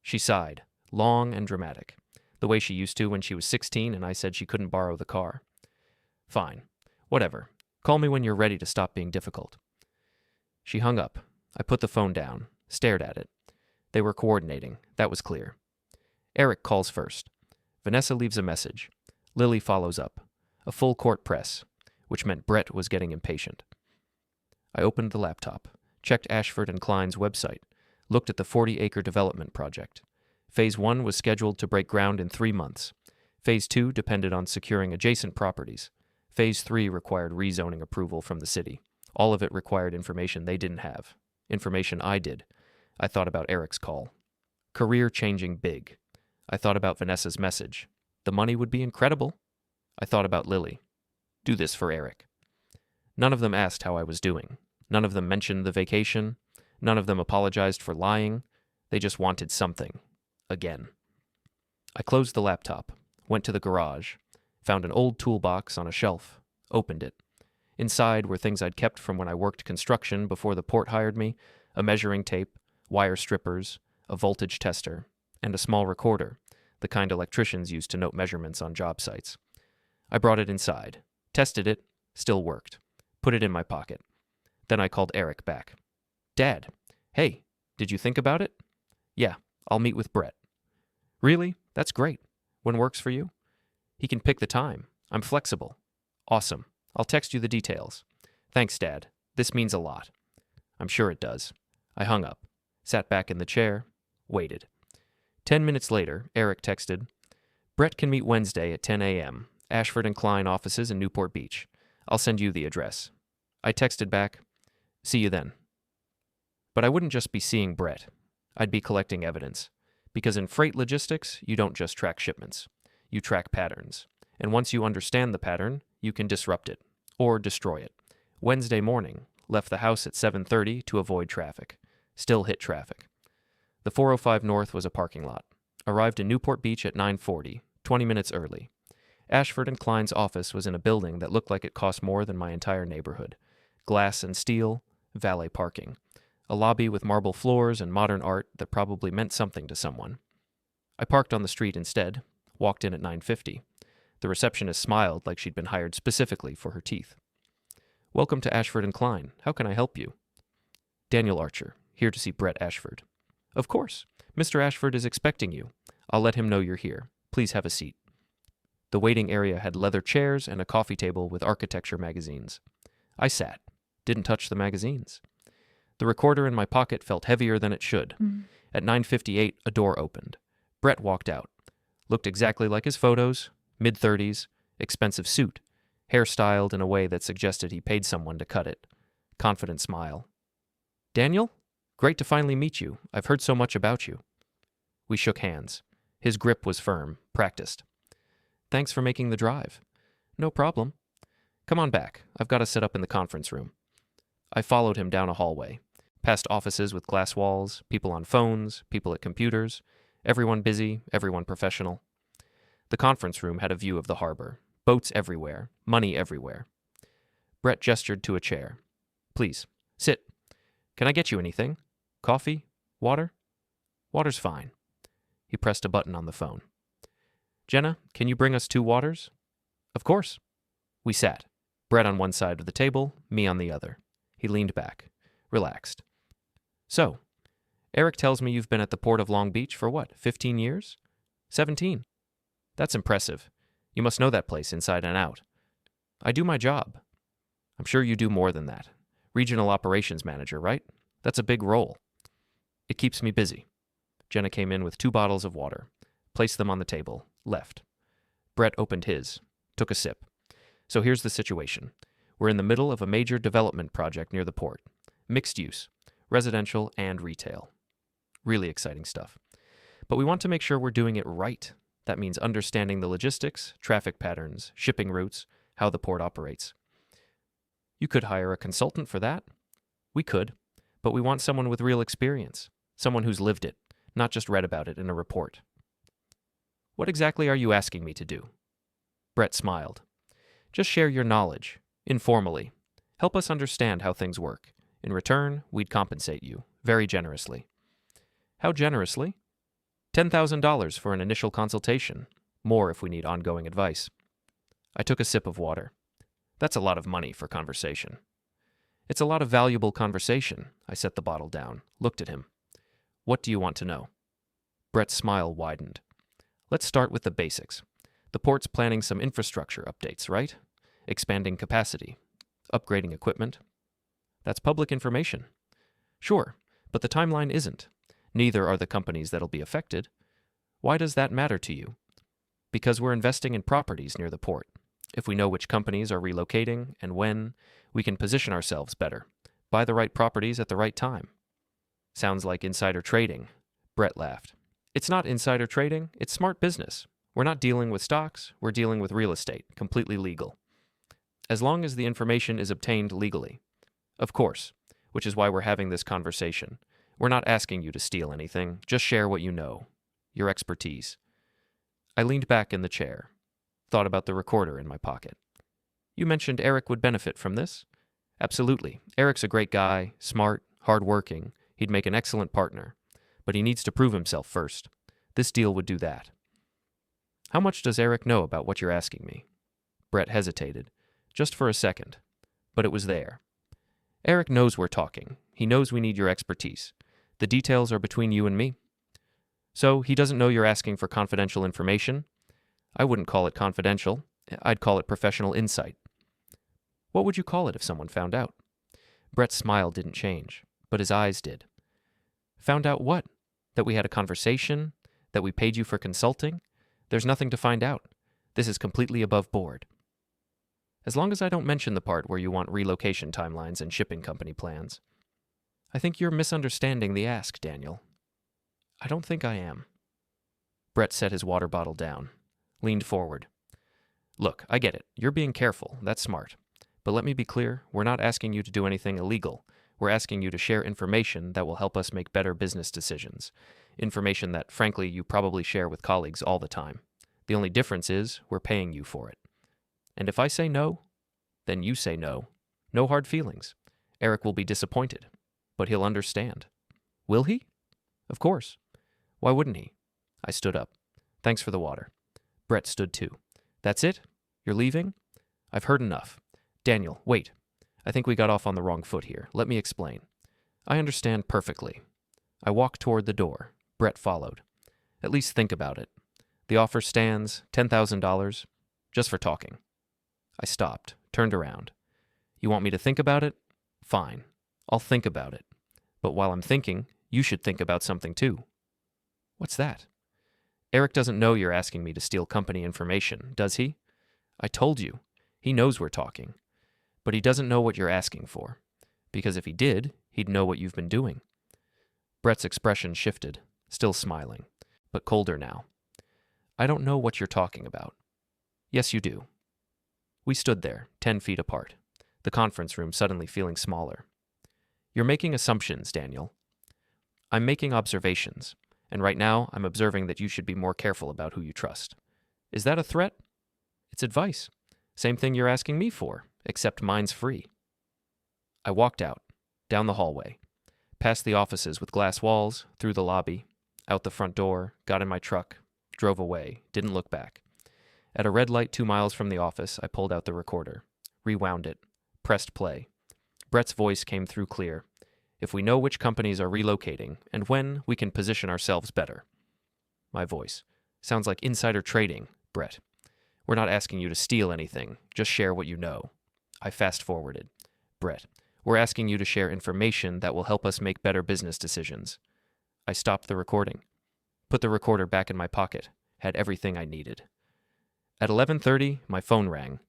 She sighed, long and dramatic, the way she used to when she was 16 and I said she couldn't borrow the car. Fine. Whatever. Call me when you're ready to stop being difficult. She hung up. I put the phone down, stared at it. They were coordinating. That was clear. Eric calls first. Vanessa leaves a message. Lily follows up. A full court press, which meant Brett was getting impatient. I opened the laptop, checked Ashford and Klein's website, looked at the 40-acre development project. Phase 1 was scheduled to break ground in 3 months. Phase 2 depended on securing adjacent properties. Phase 3 required rezoning approval from the city. All of it required information they didn't have. Information I did. I thought about Eric's call. Career-changing big. I thought about Vanessa's message. The money would be incredible. I thought about Lily. Do this for Eric. None of them asked how I was doing. None of them mentioned the vacation. None of them apologized for lying. They just wanted something. Again. I closed the laptop, went to the garage, found an old toolbox on a shelf, opened it. Inside were things I'd kept from when I worked construction before the port hired me, a measuring tape, wire strippers, a voltage tester, and a small recorder, the kind electricians use to note measurements on job sites. I brought it inside, tested it, still worked, put it in my pocket. Then I called Eric back. Dad, hey, did you think about it? Yeah, I'll meet with Brett. Really? That's great. When works for you? He can pick the time. I'm flexible. Awesome. I'll text you the details. Thanks, Dad. This means a lot. I'm sure it does. I hung up, sat back in the chair, waited. 10 minutes later, Eric texted, Brett can meet Wednesday at 10 a.m., Ashford and Klein offices in Newport Beach. I'll send you the address. I texted back, see you then. But I wouldn't just be seeing Brett. I'd be collecting evidence. Because in freight logistics, you don't just track shipments. You track patterns. And once you understand the pattern, you can disrupt it, or destroy it. Wednesday morning, left the house at 7:30 to avoid traffic. Still hit traffic. The 405 North was a parking lot. Arrived in Newport Beach at 9:40, 20 minutes early. Ashford and Klein's office was in a building that looked like it cost more than my entire neighborhood. Glass and steel, valet parking. A lobby with marble floors and modern art that probably meant something to someone. I parked on the street instead, walked in at 9:50. The receptionist smiled like she'd been hired specifically for her teeth. Welcome to Ashford and Klein. How can I help you? Daniel Archer, here to see Brett Ashford. Of course. Mr. Ashford is expecting you. I'll let him know you're here. Please have a seat. The waiting area had leather chairs and a coffee table with architecture magazines. I sat, didn't touch the magazines. The recorder in my pocket felt heavier than it should. At 9:58, a door opened. Brett walked out. Looked exactly like his photos, mid-30s, expensive suit, hairstyled in a way that suggested he paid someone to cut it. Confident smile. Daniel? Great to finally meet you. I've heard so much about you. We shook hands. His grip was firm, practiced. Thanks for making the drive. No problem. Come on back. I've got to set up in the conference room. I followed him down a hallway, past offices with glass walls, people on phones, people at computers, everyone busy, everyone professional. The conference room had a view of the harbor. Boats everywhere. Money everywhere. Brett gestured to a chair. Please, sit. Can I get you anything? Coffee? Water? Water's fine. He pressed a button on the phone. Jenna, can you bring us 2 waters? Of course. We sat. Brett on one side of the table, me on the other. He leaned back, relaxed. So, Eric tells me you've been at the Port of Long Beach for what, 15 years? 17. That's impressive. You must know that place inside and out. I do my job. I'm sure you do more than that. Regional operations manager, right? That's a big role. It keeps me busy. Jenna came in with 2 bottles of water, placed them on the table, left. Brett opened his, took a sip. So here's the situation. We're in the middle of a major development project near the port. Mixed use, residential and retail. Really exciting stuff. But we want to make sure we're doing it right. That means understanding the logistics, traffic patterns, shipping routes, how the port operates. You could hire a consultant for that. We could, but we want someone with real experience, someone who's lived it, not just read about it in a report. What exactly are you asking me to do? Brett smiled. Just share your knowledge, informally. Help us understand how things work. In return, we'd compensate you, very generously. How generously? $10,000 for an initial consultation, more if we need ongoing advice. I took a sip of water. That's a lot of money for conversation. It's a lot of valuable conversation. I set the bottle down, looked at him. What do you want to know? Brett's smile widened. Let's start with the basics. The port's planning some infrastructure updates, right? Expanding capacity, upgrading equipment. That's public information. Sure, but the timeline isn't. Neither are the companies that'll be affected. Why does that matter to you? Because we're investing in properties near the port. If we know which companies are relocating and when, we can position ourselves better, buy the right properties at the right time. Sounds like insider trading. Brett laughed. It's not insider trading, it's smart business. We're not dealing with stocks, we're dealing with real estate, completely legal. As long as the information is obtained legally. Of course, which is why we're having this conversation. We're not asking you to steal anything, just share what you know, your expertise. I leaned back in the chair, thought about the recorder in my pocket. You mentioned Eric would benefit from this? Absolutely. Eric's a great guy, smart, hardworking. He'd make an excellent partner. But he needs to prove himself first. This deal would do that. How much does Eric know about what you're asking me? Brett hesitated, just for a second, but it was there. Eric knows we're talking. He knows we need your expertise. The details are between you and me. So he doesn't know you're asking for confidential information? I wouldn't call it confidential. I'd call it professional insight. What would you call it if someone found out? Brett's smile didn't change, but his eyes did. Found out what? That we had a conversation? That we paid you for consulting? There's nothing to find out. This is completely above board. As long as I don't mention the part where you want relocation timelines and shipping company plans. I think you're misunderstanding the ask, Daniel. I don't think I am. Brett set his water bottle down, leaned forward. Look, I get it. You're being careful. That's smart. But let me be clear, we're not asking you to do anything illegal. We're asking you to share information that will help us make better business decisions. Information that, frankly, you probably share with colleagues all the time. The only difference is we're paying you for it. And if I say no, then you say no. No hard feelings. Eric will be disappointed, but he'll understand. Will he? Of course. Why wouldn't he? I stood up. Thanks for the water. Brett stood too. That's it? You're leaving? I've heard enough. Daniel, wait. I think we got off on the wrong foot here. Let me explain. I understand perfectly. I walked toward the door. Brett followed. At least think about it. The offer stands, $10,000, just for talking. I stopped, turned around. You want me to think about it? Fine. I'll think about it. But while I'm thinking, you should think about something too. What's that? Eric doesn't know you're asking me to steal company information, does he? I told you. He knows we're talking. But he doesn't know what you're asking for. Because if he did, he'd know what you've been doing. Brett's expression shifted, still smiling, but colder now. I don't know what you're talking about. Yes, you do. We stood there, 10 feet apart, the conference room suddenly feeling smaller. You're making assumptions, Daniel. I'm making observations, and right now I'm observing that you should be more careful about who you trust. Is that a threat? It's advice. Same thing you're asking me for, except mine's free. I walked out, down the hallway, past the offices with glass walls, through the lobby, out the front door, got in my truck, drove away, didn't look back. At a red light 2 miles from the office, I pulled out the recorder, rewound it, pressed play. Brett's voice came through clear. If we know which companies are relocating and when, we can position ourselves better. My voice. Sounds like insider trading, Brett. We're not asking you to steal anything, just share what you know. I fast-forwarded. Brett, we're asking you to share information that will help us make better business decisions. I stopped the recording. Put the recorder back in my pocket. Had everything I needed. At 11:30, my phone rang.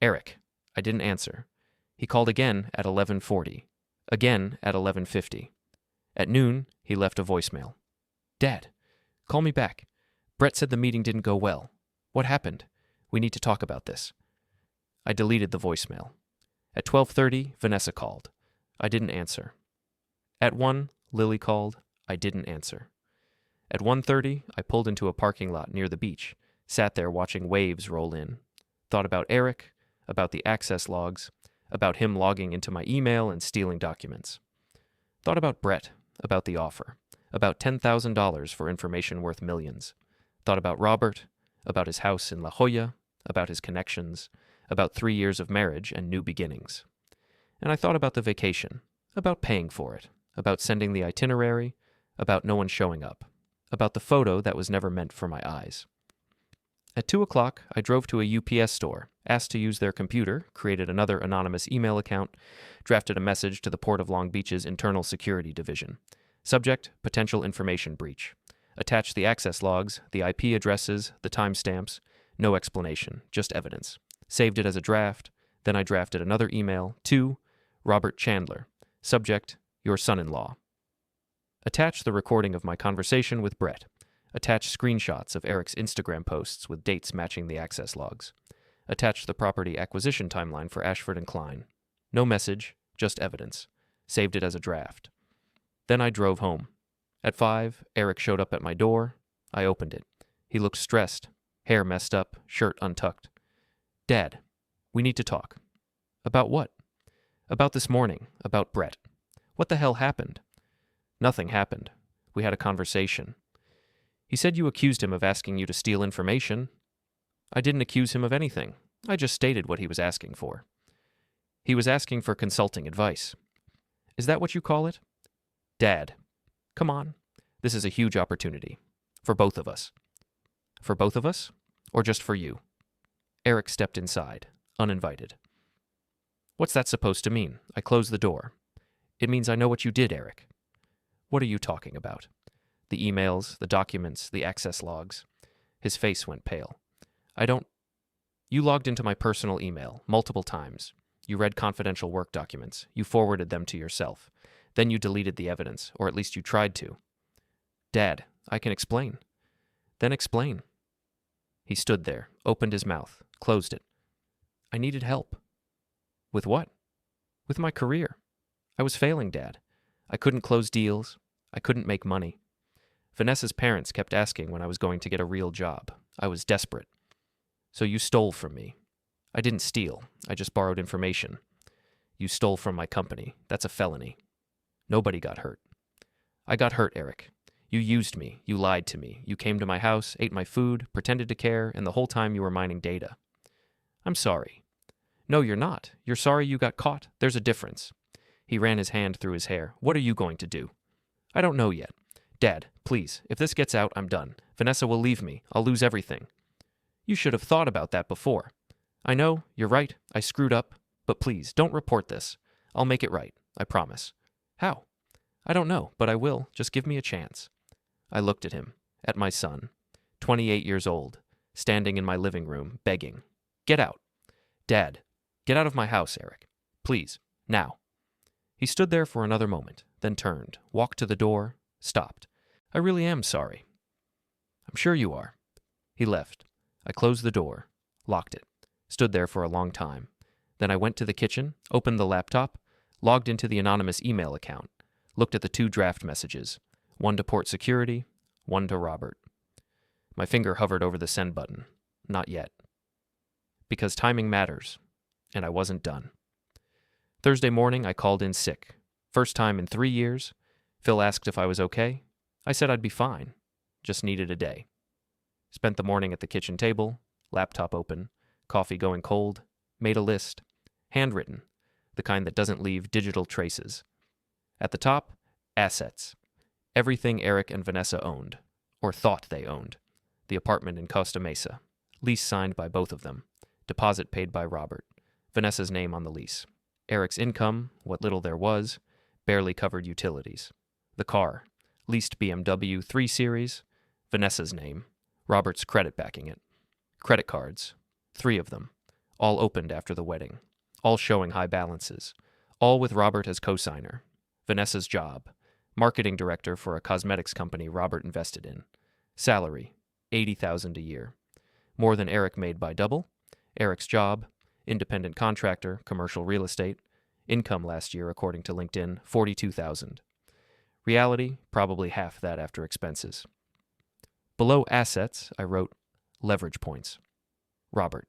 Eric. I didn't answer. He called again at 11:40. Again at 11:50. At noon, he left a voicemail. Dad, call me back. Brett said the meeting didn't go well. What happened? We need to talk about this. I deleted the voicemail. At 12:30, Vanessa called. I didn't answer. At 1, Lily called. I didn't answer. At 1:30, I pulled into a parking lot near the beach, sat there watching waves roll in. Thought about Eric, about the access logs, about him logging into my email and stealing documents. Thought about Brett, about the offer, about $10,000 for information worth millions. Thought about Robert, about his house in La Jolla, about his connections, about 3 years of marriage and new beginnings. And I thought about the vacation, about paying for it, about sending the itinerary, about no one showing up, about the photo that was never meant for my eyes. At 2 o'clock, I drove to a UPS store, asked to use their computer, created another anonymous email account, drafted a message to the Port of Long Beach's Internal Security Division. Subject, potential information breach. Attached the access logs, the IP addresses, the timestamps. No explanation, just evidence. Saved it as a draft. Then I drafted another email to Robert Chandler. Subject, your son-in-law. Attach the recording of my conversation with Brett. Attach screenshots of Eric's Instagram posts with dates matching the access logs. Attach the property acquisition timeline for Ashford and Klein. No message, just evidence. Saved it as a draft. Then I drove home. At 5, Eric showed up at my door. I opened it. He looked stressed, hair messed up, shirt untucked. Dad, we need to talk. About what? About this morning, about Brett. What the hell happened? Nothing happened. We had a conversation. He said you accused him of asking you to steal information. I didn't accuse him of anything. I just stated what he was asking for. He was asking for consulting advice. Is that what you call it? Dad, come on. This is a huge opportunity. For both of us. For both of us? Or just for you? Eric stepped inside, uninvited. What's that supposed to mean? I closed the door. It means I know what you did, Eric. What are you talking about? The emails, the documents, the access logs. His face went pale. You logged into my personal email multiple times. You read confidential work documents. You forwarded them to yourself. Then you deleted the evidence, or at least you tried to. Dad, I can explain. Then explain. He stood there, opened his mouth, closed it. I needed help. With what? With my career. I was failing, Dad. I couldn't close deals. I couldn't make money. Vanessa's parents kept asking when I was going to get a real job. I was desperate. So you stole from me. I didn't steal. I just borrowed information. You stole from my company. That's a felony. Nobody got hurt. I got hurt, Eric. You used me. You lied to me. You came to my house, ate my food, pretended to care, and the whole time you were mining data. I'm sorry. No, you're not. You're sorry you got caught. There's a difference. He ran his hand through his hair. What are you going to do? I don't know yet. Dad, please, if this gets out, I'm done. Vanessa will leave me. I'll lose everything. You should have thought about that before. I know, you're right. I screwed up. But please, don't report this. I'll make it right. I promise. How? I don't know, but I will. Just give me a chance. I looked at him, at my son, 28 years old, standing in my living room, begging. Get out. Dad, get out of my house, Eric. Please, now. He stood there for another moment, then turned, walked to the door, stopped. I really am sorry. I'm sure you are. He left. I closed the door, locked it, stood there for a long time. Then I went to the kitchen, opened the laptop, logged into the anonymous email account, looked at the 2 draft messages, one to Port Security, one to Robert. My finger hovered over the send button. not yet. Because timing matters, and I wasn't done. Thursday morning, I called in sick. First time in 3 years. Phil asked if I was okay. I said I'd be fine. Just needed a day. Spent the morning at the kitchen table, laptop open, coffee going cold, made a list, handwritten, the kind that doesn't leave digital traces. At the top, assets. Everything Eric and Vanessa owned, or thought they owned. The apartment in Costa Mesa. Lease signed by both of them. Deposit paid by Robert. Vanessa's name on the lease. Eric's income, what little there was, barely covered utilities. The car. Leased BMW 3 Series. Vanessa's name. Robert's credit backing it. Credit cards. 3 of them. All opened after the wedding. All showing high balances. All with Robert as co-signer. Vanessa's job. Marketing director for a cosmetics company Robert invested in. Salary. $80,000 a year. More than Eric made by double. Eric's job. Independent contractor, commercial real estate. Income last year, according to LinkedIn, $42,000. Reality, probably half that after expenses. Below assets, I wrote leverage points. Robert.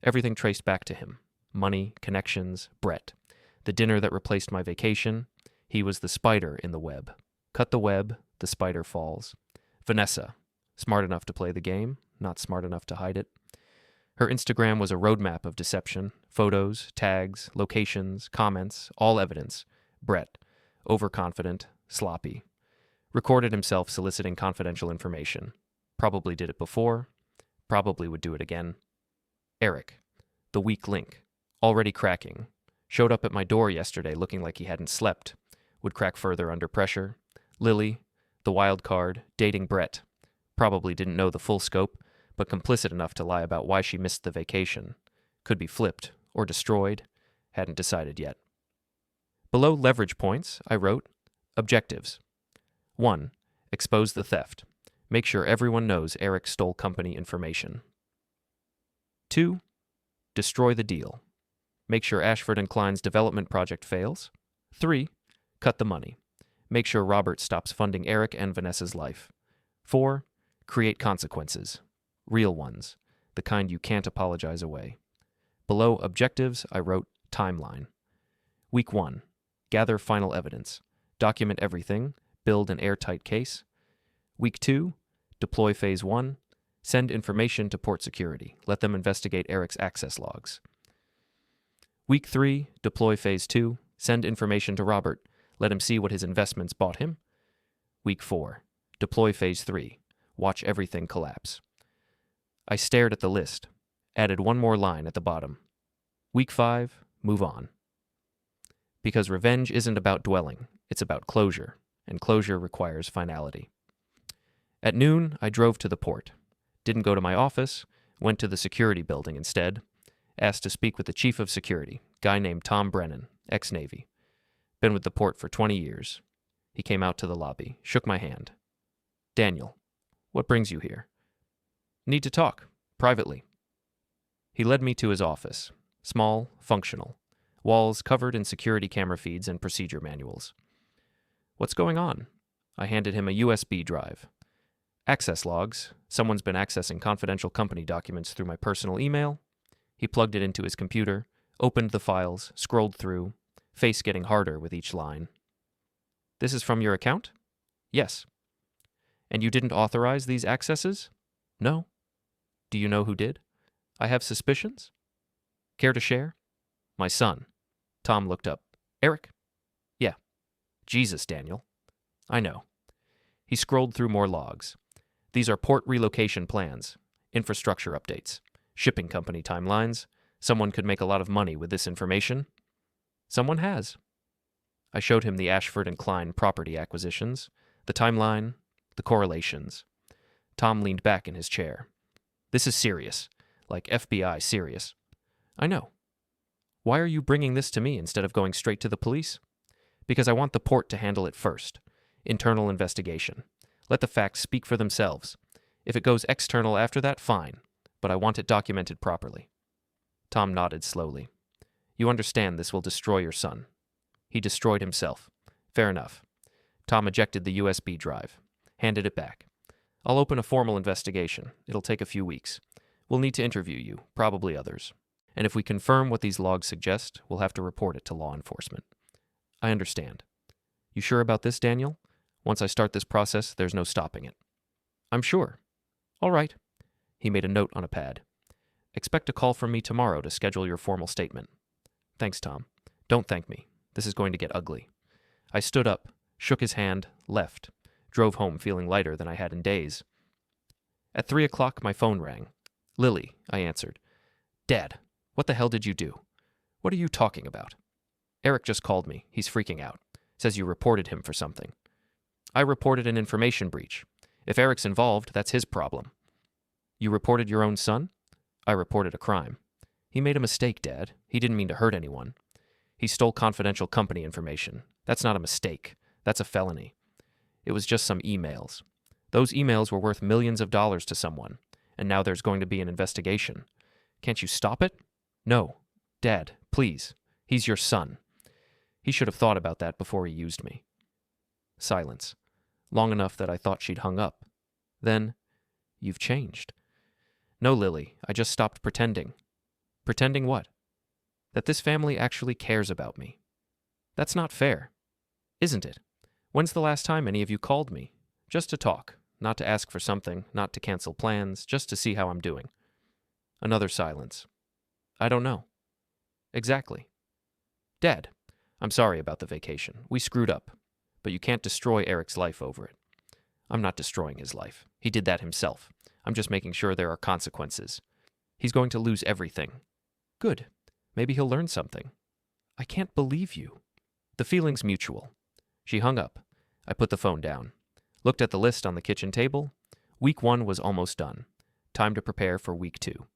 Everything traced back to him. Money, connections, Brett. The dinner that replaced my vacation. He was the spider in the web. Cut the web, the spider falls. Vanessa. Smart enough to play the game, not smart enough to hide it. Her Instagram was a roadmap of deception. Photos, tags, locations, comments, all evidence. Brett. Overconfident, sloppy. Recorded himself soliciting confidential information. Probably did it before. Probably would do it again. Eric. The weak link. Already cracking. Showed up at my door yesterday looking like he hadn't slept. Would crack further under pressure. Lily. The wild card. Dating Brett. Probably didn't know the full scope, but complicit enough to lie about why she missed the vacation. Could be flipped or destroyed. Hadn't decided yet. Below leverage points, I wrote objectives. 1. Expose the theft. Make sure everyone knows Eric stole company information. 2. Destroy the deal. Make sure Ashford and Klein's development project fails. 3. Cut the money. Make sure Robert stops funding Eric and Vanessa's life. 4. Create consequences. Real ones. The kind you can't apologize away. Below objectives, I wrote timeline. Week 1. Gather final evidence. Document everything. Build an airtight case. Week 2. Deploy Phase 1. Send information to port security. Let them investigate Eric's access logs. Week 3. Deploy Phase 2. Send information to Robert. Let him see what his investments bought him. Week 4. Deploy Phase 3. Watch everything collapse. I stared at the list. Added one more line at the bottom. Week 5. Move on. Because revenge isn't about dwelling. It's about closure. And closure requires finality. At noon, I drove to the port. Didn't go to my office. Went to the security building instead. Asked to speak with the chief of security, guy named Tom Brennan, ex-Navy. Been with the port for 20 years. He came out to the lobby, shook my hand. Daniel, what brings you here? Need to talk, privately. He led me to his office. Small, functional. Walls covered in security camera feeds and procedure manuals. What's going on? I handed him a USB drive. Access logs. Someone's been accessing confidential company documents through my personal email. He plugged it into his computer, opened the files, scrolled through, face getting harder with each line. This is from your account? Yes. And you didn't authorize these accesses? No. Do you know who did? I have suspicions. Care to share? My son. Tom looked up. Eric? Yeah. Jesus, Daniel. I know. He scrolled through more logs. These are port relocation plans, infrastructure updates, shipping company timelines. Someone could make a lot of money with this information. Someone has. I showed him the Ashford and Klein property acquisitions, the timeline, the correlations. Tom leaned back in his chair. This is serious, like FBI serious. I know. Why are you bringing this to me instead of going straight to the police? Because I want the port to handle it first. Internal investigation. Let the facts speak for themselves. If it goes external after that, fine, but I want it documented properly. Tom nodded slowly. You understand this will destroy your son. He destroyed himself. Fair enough. Tom ejected the USB drive, handed it back. I'll open a formal investigation. It'll take a few weeks. We'll need to interview you, probably others. And if we confirm what these logs suggest, we'll have to report it to law enforcement. I understand. You sure about this, Daniel? Once I start this process, there's no stopping it. I'm sure. All right. He made a note on a pad. Expect a call from me tomorrow to schedule your formal statement. Thanks, Tom. Don't thank me. This is going to get ugly. I stood up, shook his hand, left, drove home feeling lighter than I had in days. At 3 o'clock, my phone rang. Lily, I answered. Dad, what the hell did you do? What are you talking about? Eric just called me. He's freaking out. Says you reported him for something. I reported an information breach. If Eric's involved, that's his problem. You reported your own son? I reported a crime. He made a mistake, Dad. He didn't mean to hurt anyone. He stole confidential company information. That's not a mistake. That's a felony. It was just some emails. Those emails were worth millions of dollars to someone, and now there's going to be an investigation. Can't you stop it? No. Dad, please. He's your son. He should have thought about that before he used me. Silence. Long enough that I thought she'd hung up. Then, you've changed. No, Lily, I just stopped pretending. Pretending what? That this family actually cares about me. That's not fair. Isn't it? When's the last time any of you called me? Just to talk, not to ask for something, not to cancel plans, just to see how I'm doing. Another silence. I don't know. Exactly. Dad, I'm sorry about the vacation. We screwed up. But you can't destroy Eric's life over it. I'm not destroying his life. He did that himself. I'm just making sure there are consequences. He's going to lose everything. Good. Maybe he'll learn something. I can't believe you. The feeling's mutual. She hung up. I put the phone down. Looked at the list on the kitchen table. Week 1 was almost done. Time to prepare for week 2.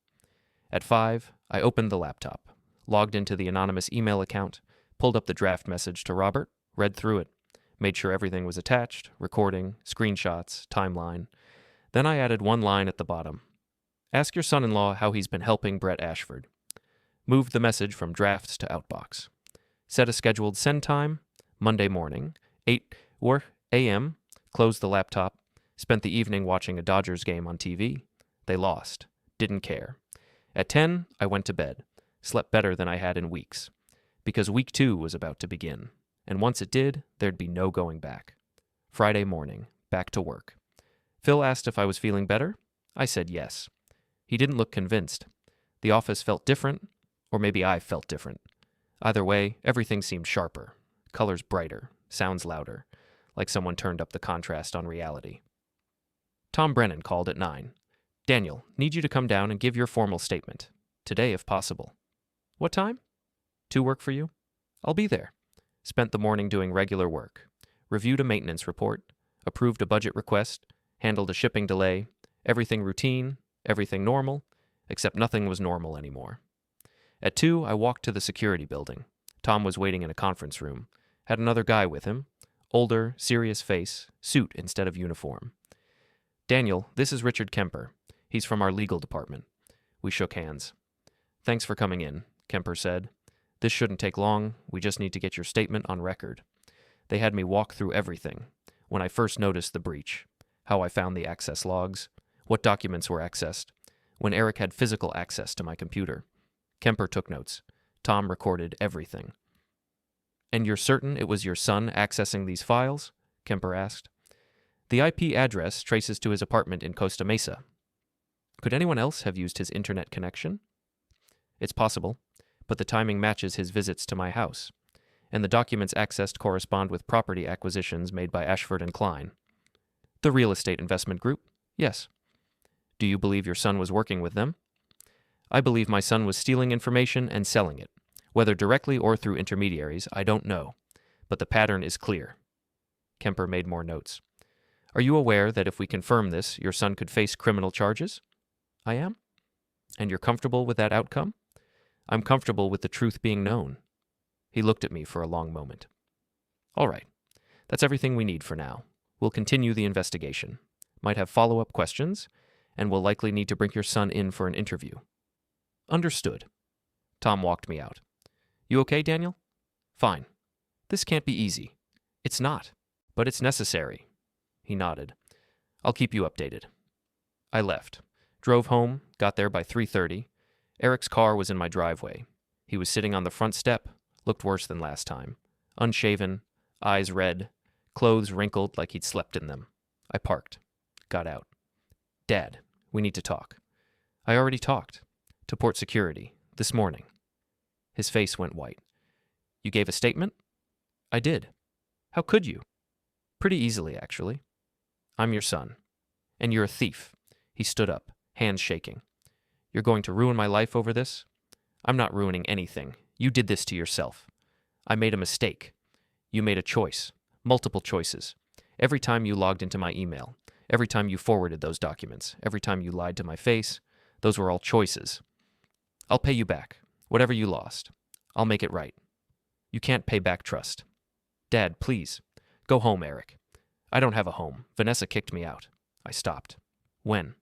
At 5, I opened the laptop, logged into the anonymous email account, pulled up the draft message to Robert, read through it, made sure everything was attached, recording, screenshots, timeline. Then I added one line at the bottom. Ask your son-in-law how he's been helping Brett Ashford. Moved the message from drafts to outbox. Set a scheduled send time, Monday morning, 8 a.m., closed the laptop, spent the evening watching a Dodgers game on TV. They lost. Didn't care. At 10, I went to bed. Slept better than I had in weeks. Because week 2 was about to begin. And once it did, there'd be no going back. Friday morning, back to work. Phil asked if I was feeling better. I said yes. He didn't look convinced. The office felt different, or maybe I felt different. Either way, everything seemed sharper, colors brighter, sounds louder, like someone turned up the contrast on reality. Tom Brennan called at 9. Daniel, need you to come down and give your formal statement. Today, if possible. What time? 2 work for you? I'll be there. Spent the morning doing regular work. Reviewed a maintenance report. Approved a budget request. Handled a shipping delay. Everything routine. Everything normal. Except nothing was normal anymore. At 2, I walked to the security building. Tom was waiting in a conference room. Had another guy with him. Older, serious face. Suit instead of uniform. Daniel, this is Richard Kemper. He's from our legal department. We shook hands. Thanks for coming in, Kemper said. This shouldn't take long. We just need to get your statement on record. They had me walk through everything. When I first noticed the breach, how I found the access logs, what documents were accessed, when Eric had physical access to my computer. Kemper took notes. Tom recorded everything. And you're certain it was your son accessing these files? Kemper asked. The IP address traces to his apartment in Costa Mesa. Could anyone else have used his internet connection? It's possible, but the timing matches his visits to my house, and the documents accessed correspond with property acquisitions made by Ashford and Klein. The real estate investment group? Yes. Do you believe your son was working with them? I believe my son was stealing information and selling it. Whether directly or through intermediaries, I don't know, but the pattern is clear. Kemper made more notes. Are you aware that if we confirm this, your son could face criminal charges? I am. And you're comfortable with that outcome? I'm comfortable with the truth being known. He looked at me for a long moment. All right. That's everything we need for now. We'll continue the investigation. Might have follow-up questions, and we'll likely need to bring your son in for an interview. Understood. Tom walked me out. You okay, Daniel? Fine. This can't be easy. It's not, but it's necessary. He nodded. I'll keep you updated. I left. Drove home, got there by 3:30. Eric's car was in my driveway. He was sitting on the front step, looked worse than last time. Unshaven, eyes red, clothes wrinkled like he'd slept in them. I parked. Got out. Dad, we need to talk. I already talked. To Port Security. This morning. His face went white. You gave a statement? I did. How could you? Pretty easily, actually. I'm your son. And you're a thief. He stood up, hands shaking. You're going to ruin my life over this? I'm not ruining anything. You did this to yourself. I made a mistake. You made a choice. Multiple choices. Every time you logged into my email, every time you forwarded those documents, every time you lied to my face, those were all choices. I'll pay you back. Whatever you lost. I'll make it right. You can't pay back trust. Dad, please. Go home, Eric. I don't have a home. Vanessa kicked me out. I stopped. When?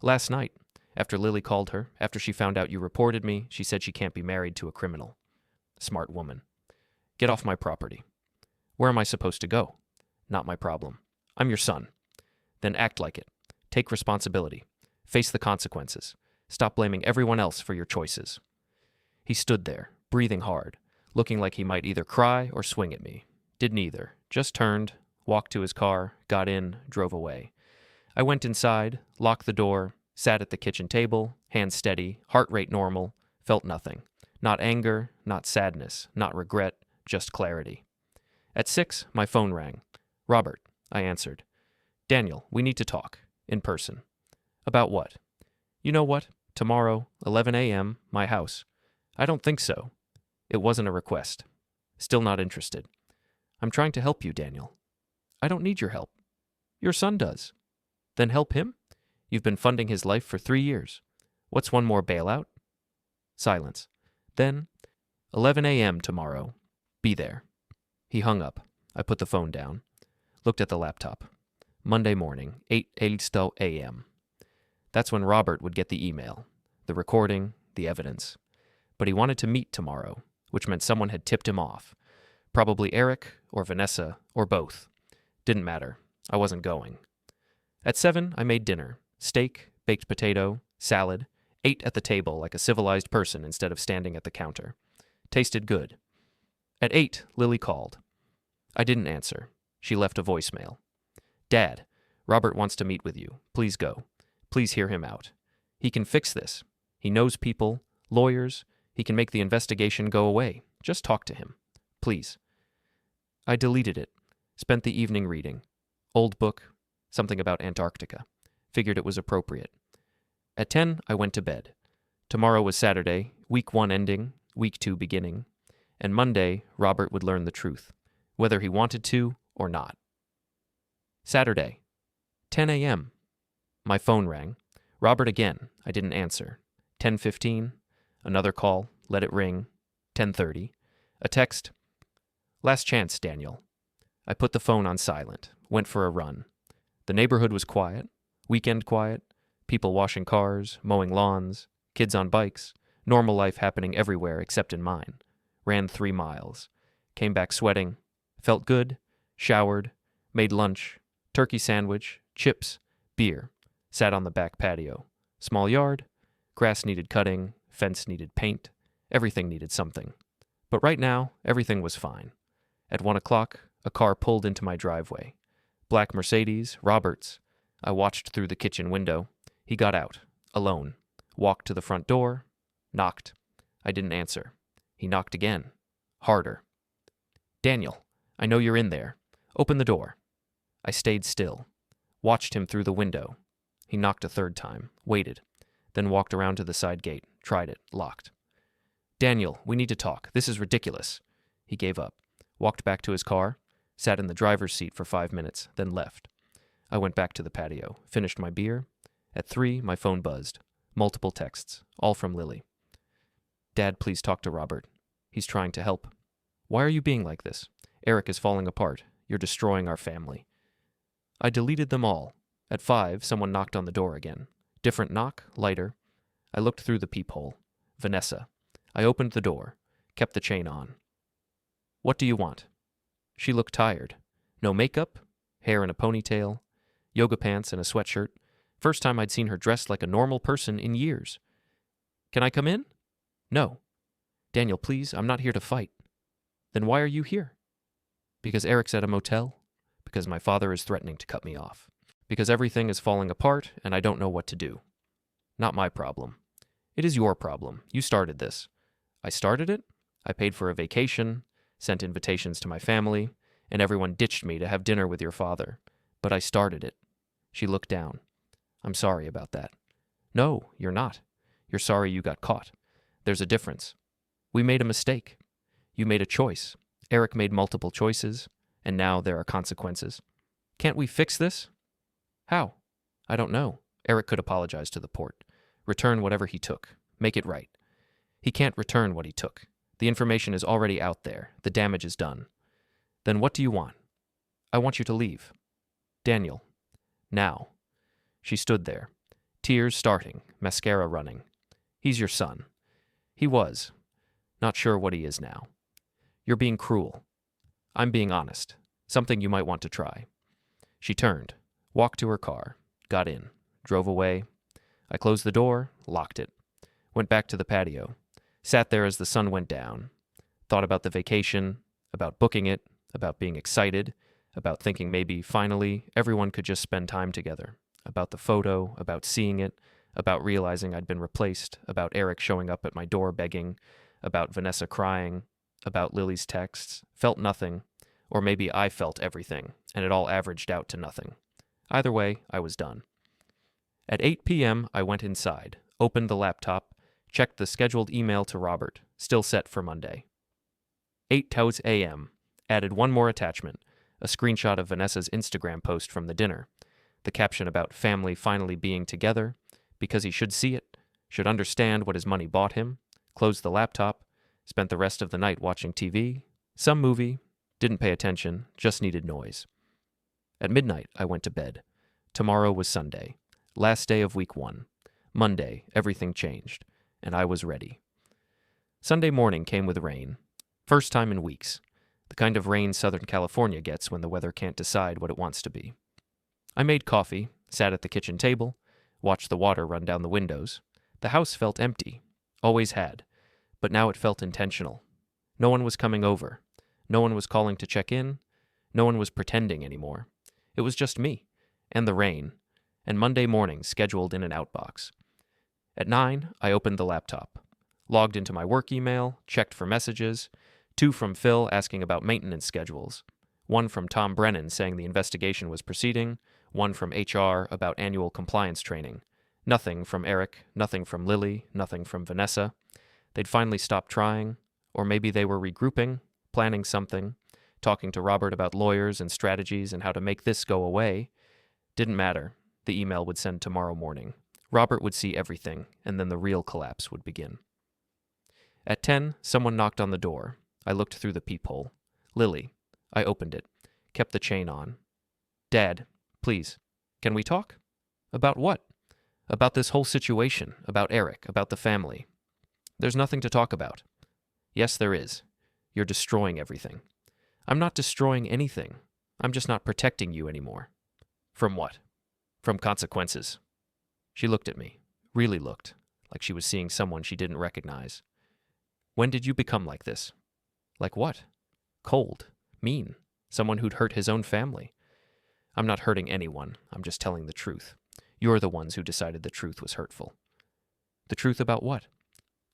Last night. After Lily called her, after she found out you reported me, she said she can't be married to a criminal. Smart woman. Get off my property. Where am I supposed to go? Not my problem. I'm your son. Then act like it. Take responsibility. Face the consequences. Stop blaming everyone else for your choices. He stood there, breathing hard, looking like he might either cry or swing at me. Did neither. Just turned, walked to his car, got in, drove away. I went inside, locked the door, sat at the kitchen table, hands steady, heart rate normal, felt nothing. Not anger, not sadness, not regret, just clarity. At 6, my phone rang. Robert, I answered. Daniel, we need to talk. In person. About what? You know what? Tomorrow, 11 a.m., my house. I don't think so. It wasn't a request. Still not interested. I'm trying to help you, Daniel. I don't need your help. Your son does. Then help him? You've been funding his life for 3 years. What's one more bailout? Silence. Then, 11 a.m. tomorrow. Be there. He hung up. I put the phone down. Looked at the laptop. Monday morning, 8:80 a.m. That's when Robert would get the email, the recording, the evidence. But he wanted to meet tomorrow, which meant someone had tipped him off. Probably Eric or Vanessa or both. Didn't matter. I wasn't going. At 7, I made dinner. Steak, baked potato, salad. Ate at the table like a civilized person instead of standing at the counter. Tasted good. At 8, Lily called. I didn't answer. She left a voicemail. Dad, Robert wants to meet with you. Please go. Please hear him out. He can fix this. He knows people, lawyers. He can make the investigation go away. Just talk to him. Please. I deleted it. Spent the evening reading. Old book. Something about Antarctica. Figured it was appropriate. At 10, I went to bed. Tomorrow was Saturday, week 1 ending, week 2 beginning. And Monday, Robert would learn the truth, whether he wanted to or not. Saturday, 10 a.m. My phone rang. Robert again. I didn't answer. 10:15. Another call. Let it ring. 10:30. A text. Last chance, Daniel. I put the phone on silent. Went for a run. The neighborhood was quiet. Weekend quiet. People washing cars, mowing lawns, kids on bikes. Normal life happening everywhere except in mine. Ran 3 miles. Came back sweating. Felt good. Showered. Made lunch. Turkey sandwich. Chips. Beer. Sat on the back patio. Small yard. Grass needed cutting. Fence needed paint. Everything needed something. But right now, everything was fine. At 1 o'clock, a car pulled into my driveway. Black Mercedes, Robert's. I watched through the kitchen window. He got out, alone. Walked to the front door. Knocked. I didn't answer. He knocked again. Harder. Daniel, I know you're in there. Open the door. I stayed still. Watched him through the window. He knocked a 3rd time. Waited. Then walked around to the side gate. Tried it. Locked. Daniel, we need to talk. This is ridiculous. He gave up. Walked back to his car. Sat in the driver's seat for 5 minutes. Then left. I went back to the patio. Finished my beer. At 3, my phone buzzed. Multiple texts. All from Lily. Dad, please talk to Robert. He's trying to help. Why are you being like this? Eric is falling apart. You're destroying our family. I deleted them all. At 5, someone knocked on the door again. Different knock, lighter. I looked through the peephole. Vanessa. I opened the door. Kept the chain on. What do you want? She looked tired. No makeup, hair in a ponytail, yoga pants and a sweatshirt. First time I'd seen her dressed like a normal person in years. Can I come in? No. Daniel, please, I'm not here to fight. Then why are you here? Because Eric's at a motel. Because my father is threatening to cut me off. Because everything is falling apart and I don't know what to do. Not my problem. It is your problem. You started this. I started it. I paid for a vacation, sent invitations to my family, and everyone ditched me to have dinner with your father. But I started it. She looked down. I'm sorry about that. No, you're not. You're sorry you got caught. There's a difference. We made a mistake. You made a choice. Eric made multiple choices, and now there are consequences. Can't we fix this? How? I don't know. Eric could apologize to the port. Return whatever he took. Make it right. He can't return what he took. The information is already out there. The damage is done. Then what do you want? I want you to leave. Daniel. Now. She stood there. Tears starting, mascara running. He's your son. He was. Not sure what he is now. You're being cruel. I'm being honest. Something you might want to try. She turned, walked to her car, got in, drove away. I closed the door, locked it, went back to the patio, sat there as the sun went down, thought about the vacation, about booking it, about being excited, about thinking maybe finally everyone could just spend time together, about the photo, about seeing it, about realizing I'd been replaced, about Eric showing up at my door begging, about Vanessa crying, about Lily's texts, felt nothing, or maybe I felt everything, and it all averaged out to nothing. Either way, I was done. At 8 p.m., I went inside, opened the laptop, checked the scheduled email to Robert, still set for Monday. 8 a.m., added one more attachment, a screenshot of Vanessa's Instagram post from the dinner, the caption about family finally being together, because he should see it, should understand what his money bought him, closed the laptop, spent the rest of the night watching TV, some movie, didn't pay attention, just needed noise. At midnight, I went to bed. Tomorrow was Sunday, last day of week 1. Monday, everything changed, and I was ready. Sunday morning came with rain. First time in weeks. The kind of rain Southern California gets when the weather can't decide what it wants to be. I made coffee, sat at the kitchen table, watched the water run down the windows. The house felt empty. Always had. But now it felt intentional. No one was coming over. No one was calling to check in. No one was pretending anymore. It was just me, and the rain, and Monday morning scheduled in an outbox. At 9, I opened the laptop, logged into my work email, checked for messages, 2 from Phil asking about maintenance schedules, 1 from Tom Brennan saying the investigation was proceeding, 1 from HR about annual compliance training. Nothing from Eric, nothing from Lily, nothing from Vanessa. They'd finally stopped trying, or maybe they were regrouping, planning something, talking to Robert about lawyers and strategies and how to make this go away. Didn't matter. The email would send tomorrow morning. Robert would see everything, and then the real collapse would begin. At 10, someone knocked on the door. I looked through the peephole. Lily. I opened it. Kept the chain on. Dad, please, can we talk? About what? About this whole situation, about Eric, about the family. There's nothing to talk about. Yes, there is. You're destroying everything. I'm not destroying anything. I'm just not protecting you anymore. From what? From consequences. She looked at me, really looked, like she was seeing someone she didn't recognize. When did you become like this? Like what? Cold, mean, someone who'd hurt his own family. I'm not hurting anyone, I'm just telling the truth. You're the ones who decided the truth was hurtful. The truth about what?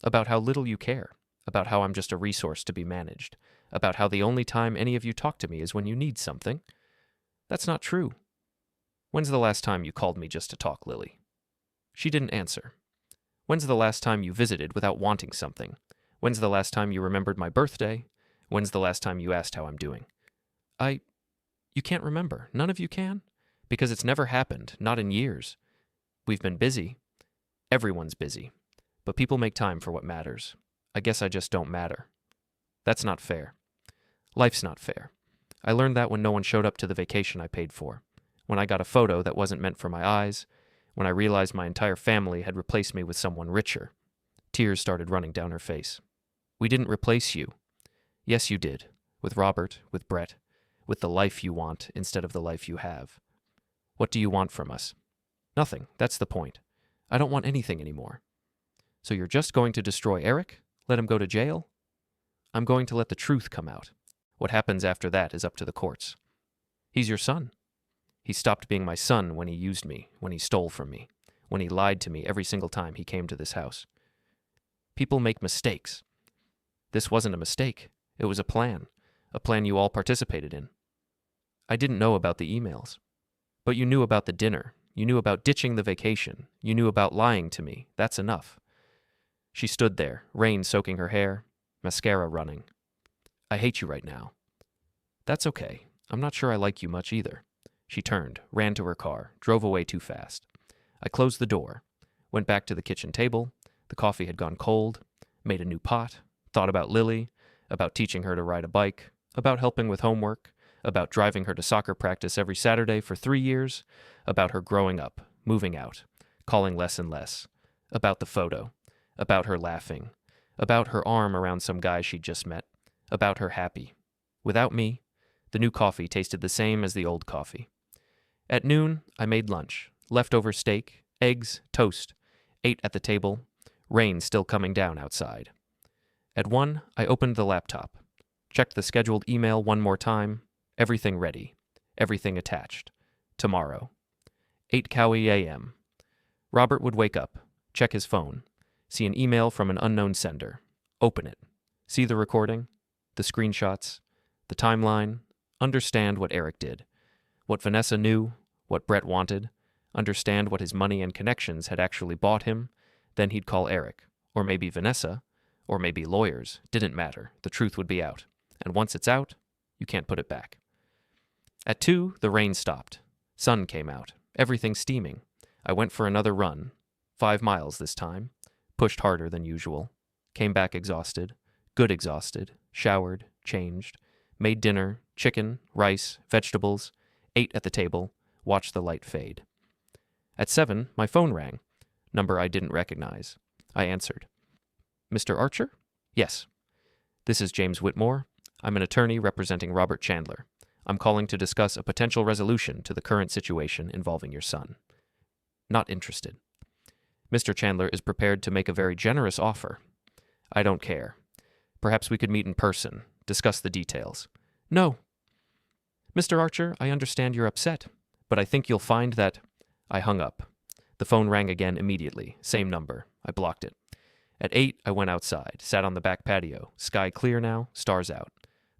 About how little you care, about how I'm just a resource to be managed, about how the only time any of you talk to me is when you need something. That's not true. When's the last time you called me just to talk, Lily? She didn't answer. When's the last time you visited without wanting something? When's the last time you remembered my birthday? When's the last time you asked how I'm doing? You can't remember. None of you can? Because it's never happened, not in years. We've been busy. Everyone's busy. But people make time for what matters. I guess I just don't matter. That's not fair. Life's not fair. I learned that when no one showed up to the vacation I paid for. When I got a photo that wasn't meant for my eyes. When I realized my entire family had replaced me with someone richer. Tears started running down her face. We didn't replace you. Yes, you did. With Robert, with Brett, with the life you want instead of the life you have. What do you want from us? Nothing. That's the point. I don't want anything anymore. So you're just going to destroy Eric? Let him go to jail? I'm going to let the truth come out. What happens after that is up to the courts. He's your son. He stopped being my son when he used me, when he stole from me, when he lied to me every single time he came to this house. People make mistakes. This wasn't a mistake. It was a plan you all participated in. I didn't know about the emails. But you knew about the dinner. You knew about ditching the vacation. You knew about lying to me. That's enough. She stood there, rain soaking her hair, mascara running. I hate you right now. That's okay. I'm not sure I like you much either. She turned, ran to her car, drove away too fast. I closed the door, went back to the kitchen table. The coffee had gone cold, made a new pot, thought about Lily, about teaching her to ride a bike, about helping with homework, about driving her to soccer practice every Saturday for 3 years, about her growing up, moving out, calling less and less, about the photo, about her laughing, about her arm around some guy she'd just met, about her happy. Without me, the new coffee tasted the same as the old coffee. At noon, I made lunch, leftover steak, eggs, toast, ate at the table, rain still coming down outside. At 1, I opened the laptop, checked the scheduled email one more time, everything ready, everything attached. Tomorrow. 8 Cowie a.m. Robert would wake up, check his phone, see an email from an unknown sender, open it, see the recording, the screenshots, the timeline, understand what Eric did, what Vanessa knew, what Brett wanted, understand what his money and connections had actually bought him. Then he'd call Eric, or maybe Vanessa, or maybe lawyers. Didn't matter. The truth would be out. And once it's out, you can't put it back. At 2, the rain stopped. Sun came out. Everything steaming. I went for another run. 5 miles this time. Pushed harder than usual. Came back exhausted. Good exhausted. Showered. Changed. Made dinner. Chicken. Rice. Vegetables. Ate at the table. Watched the light fade. At 7, my phone rang. Number I didn't recognize. I answered. Mr. Archer? Yes. This is James Whitmore. I'm an attorney representing Robert Chandler. I'm calling to discuss a potential resolution to the current situation involving your son. Not interested. Mr. Chandler is prepared to make a very generous offer. I don't care. Perhaps we could meet in person, discuss the details. No. Mr. Archer, I understand you're upset, but I think you'll find that... I hung up. The phone rang again immediately. Same number. I blocked it. At 8, I went outside, sat on the back patio. Sky clear now, stars out.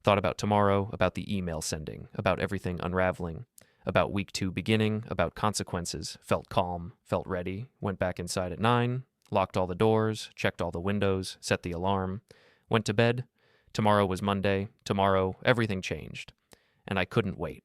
Thought about tomorrow, about the email sending, about everything unraveling, about week 2 beginning, about consequences. Felt calm, felt ready. Went back inside at 9, locked all the doors, checked all the windows, set the alarm. Went to bed. Tomorrow was Monday. Tomorrow, everything changed. And I couldn't wait.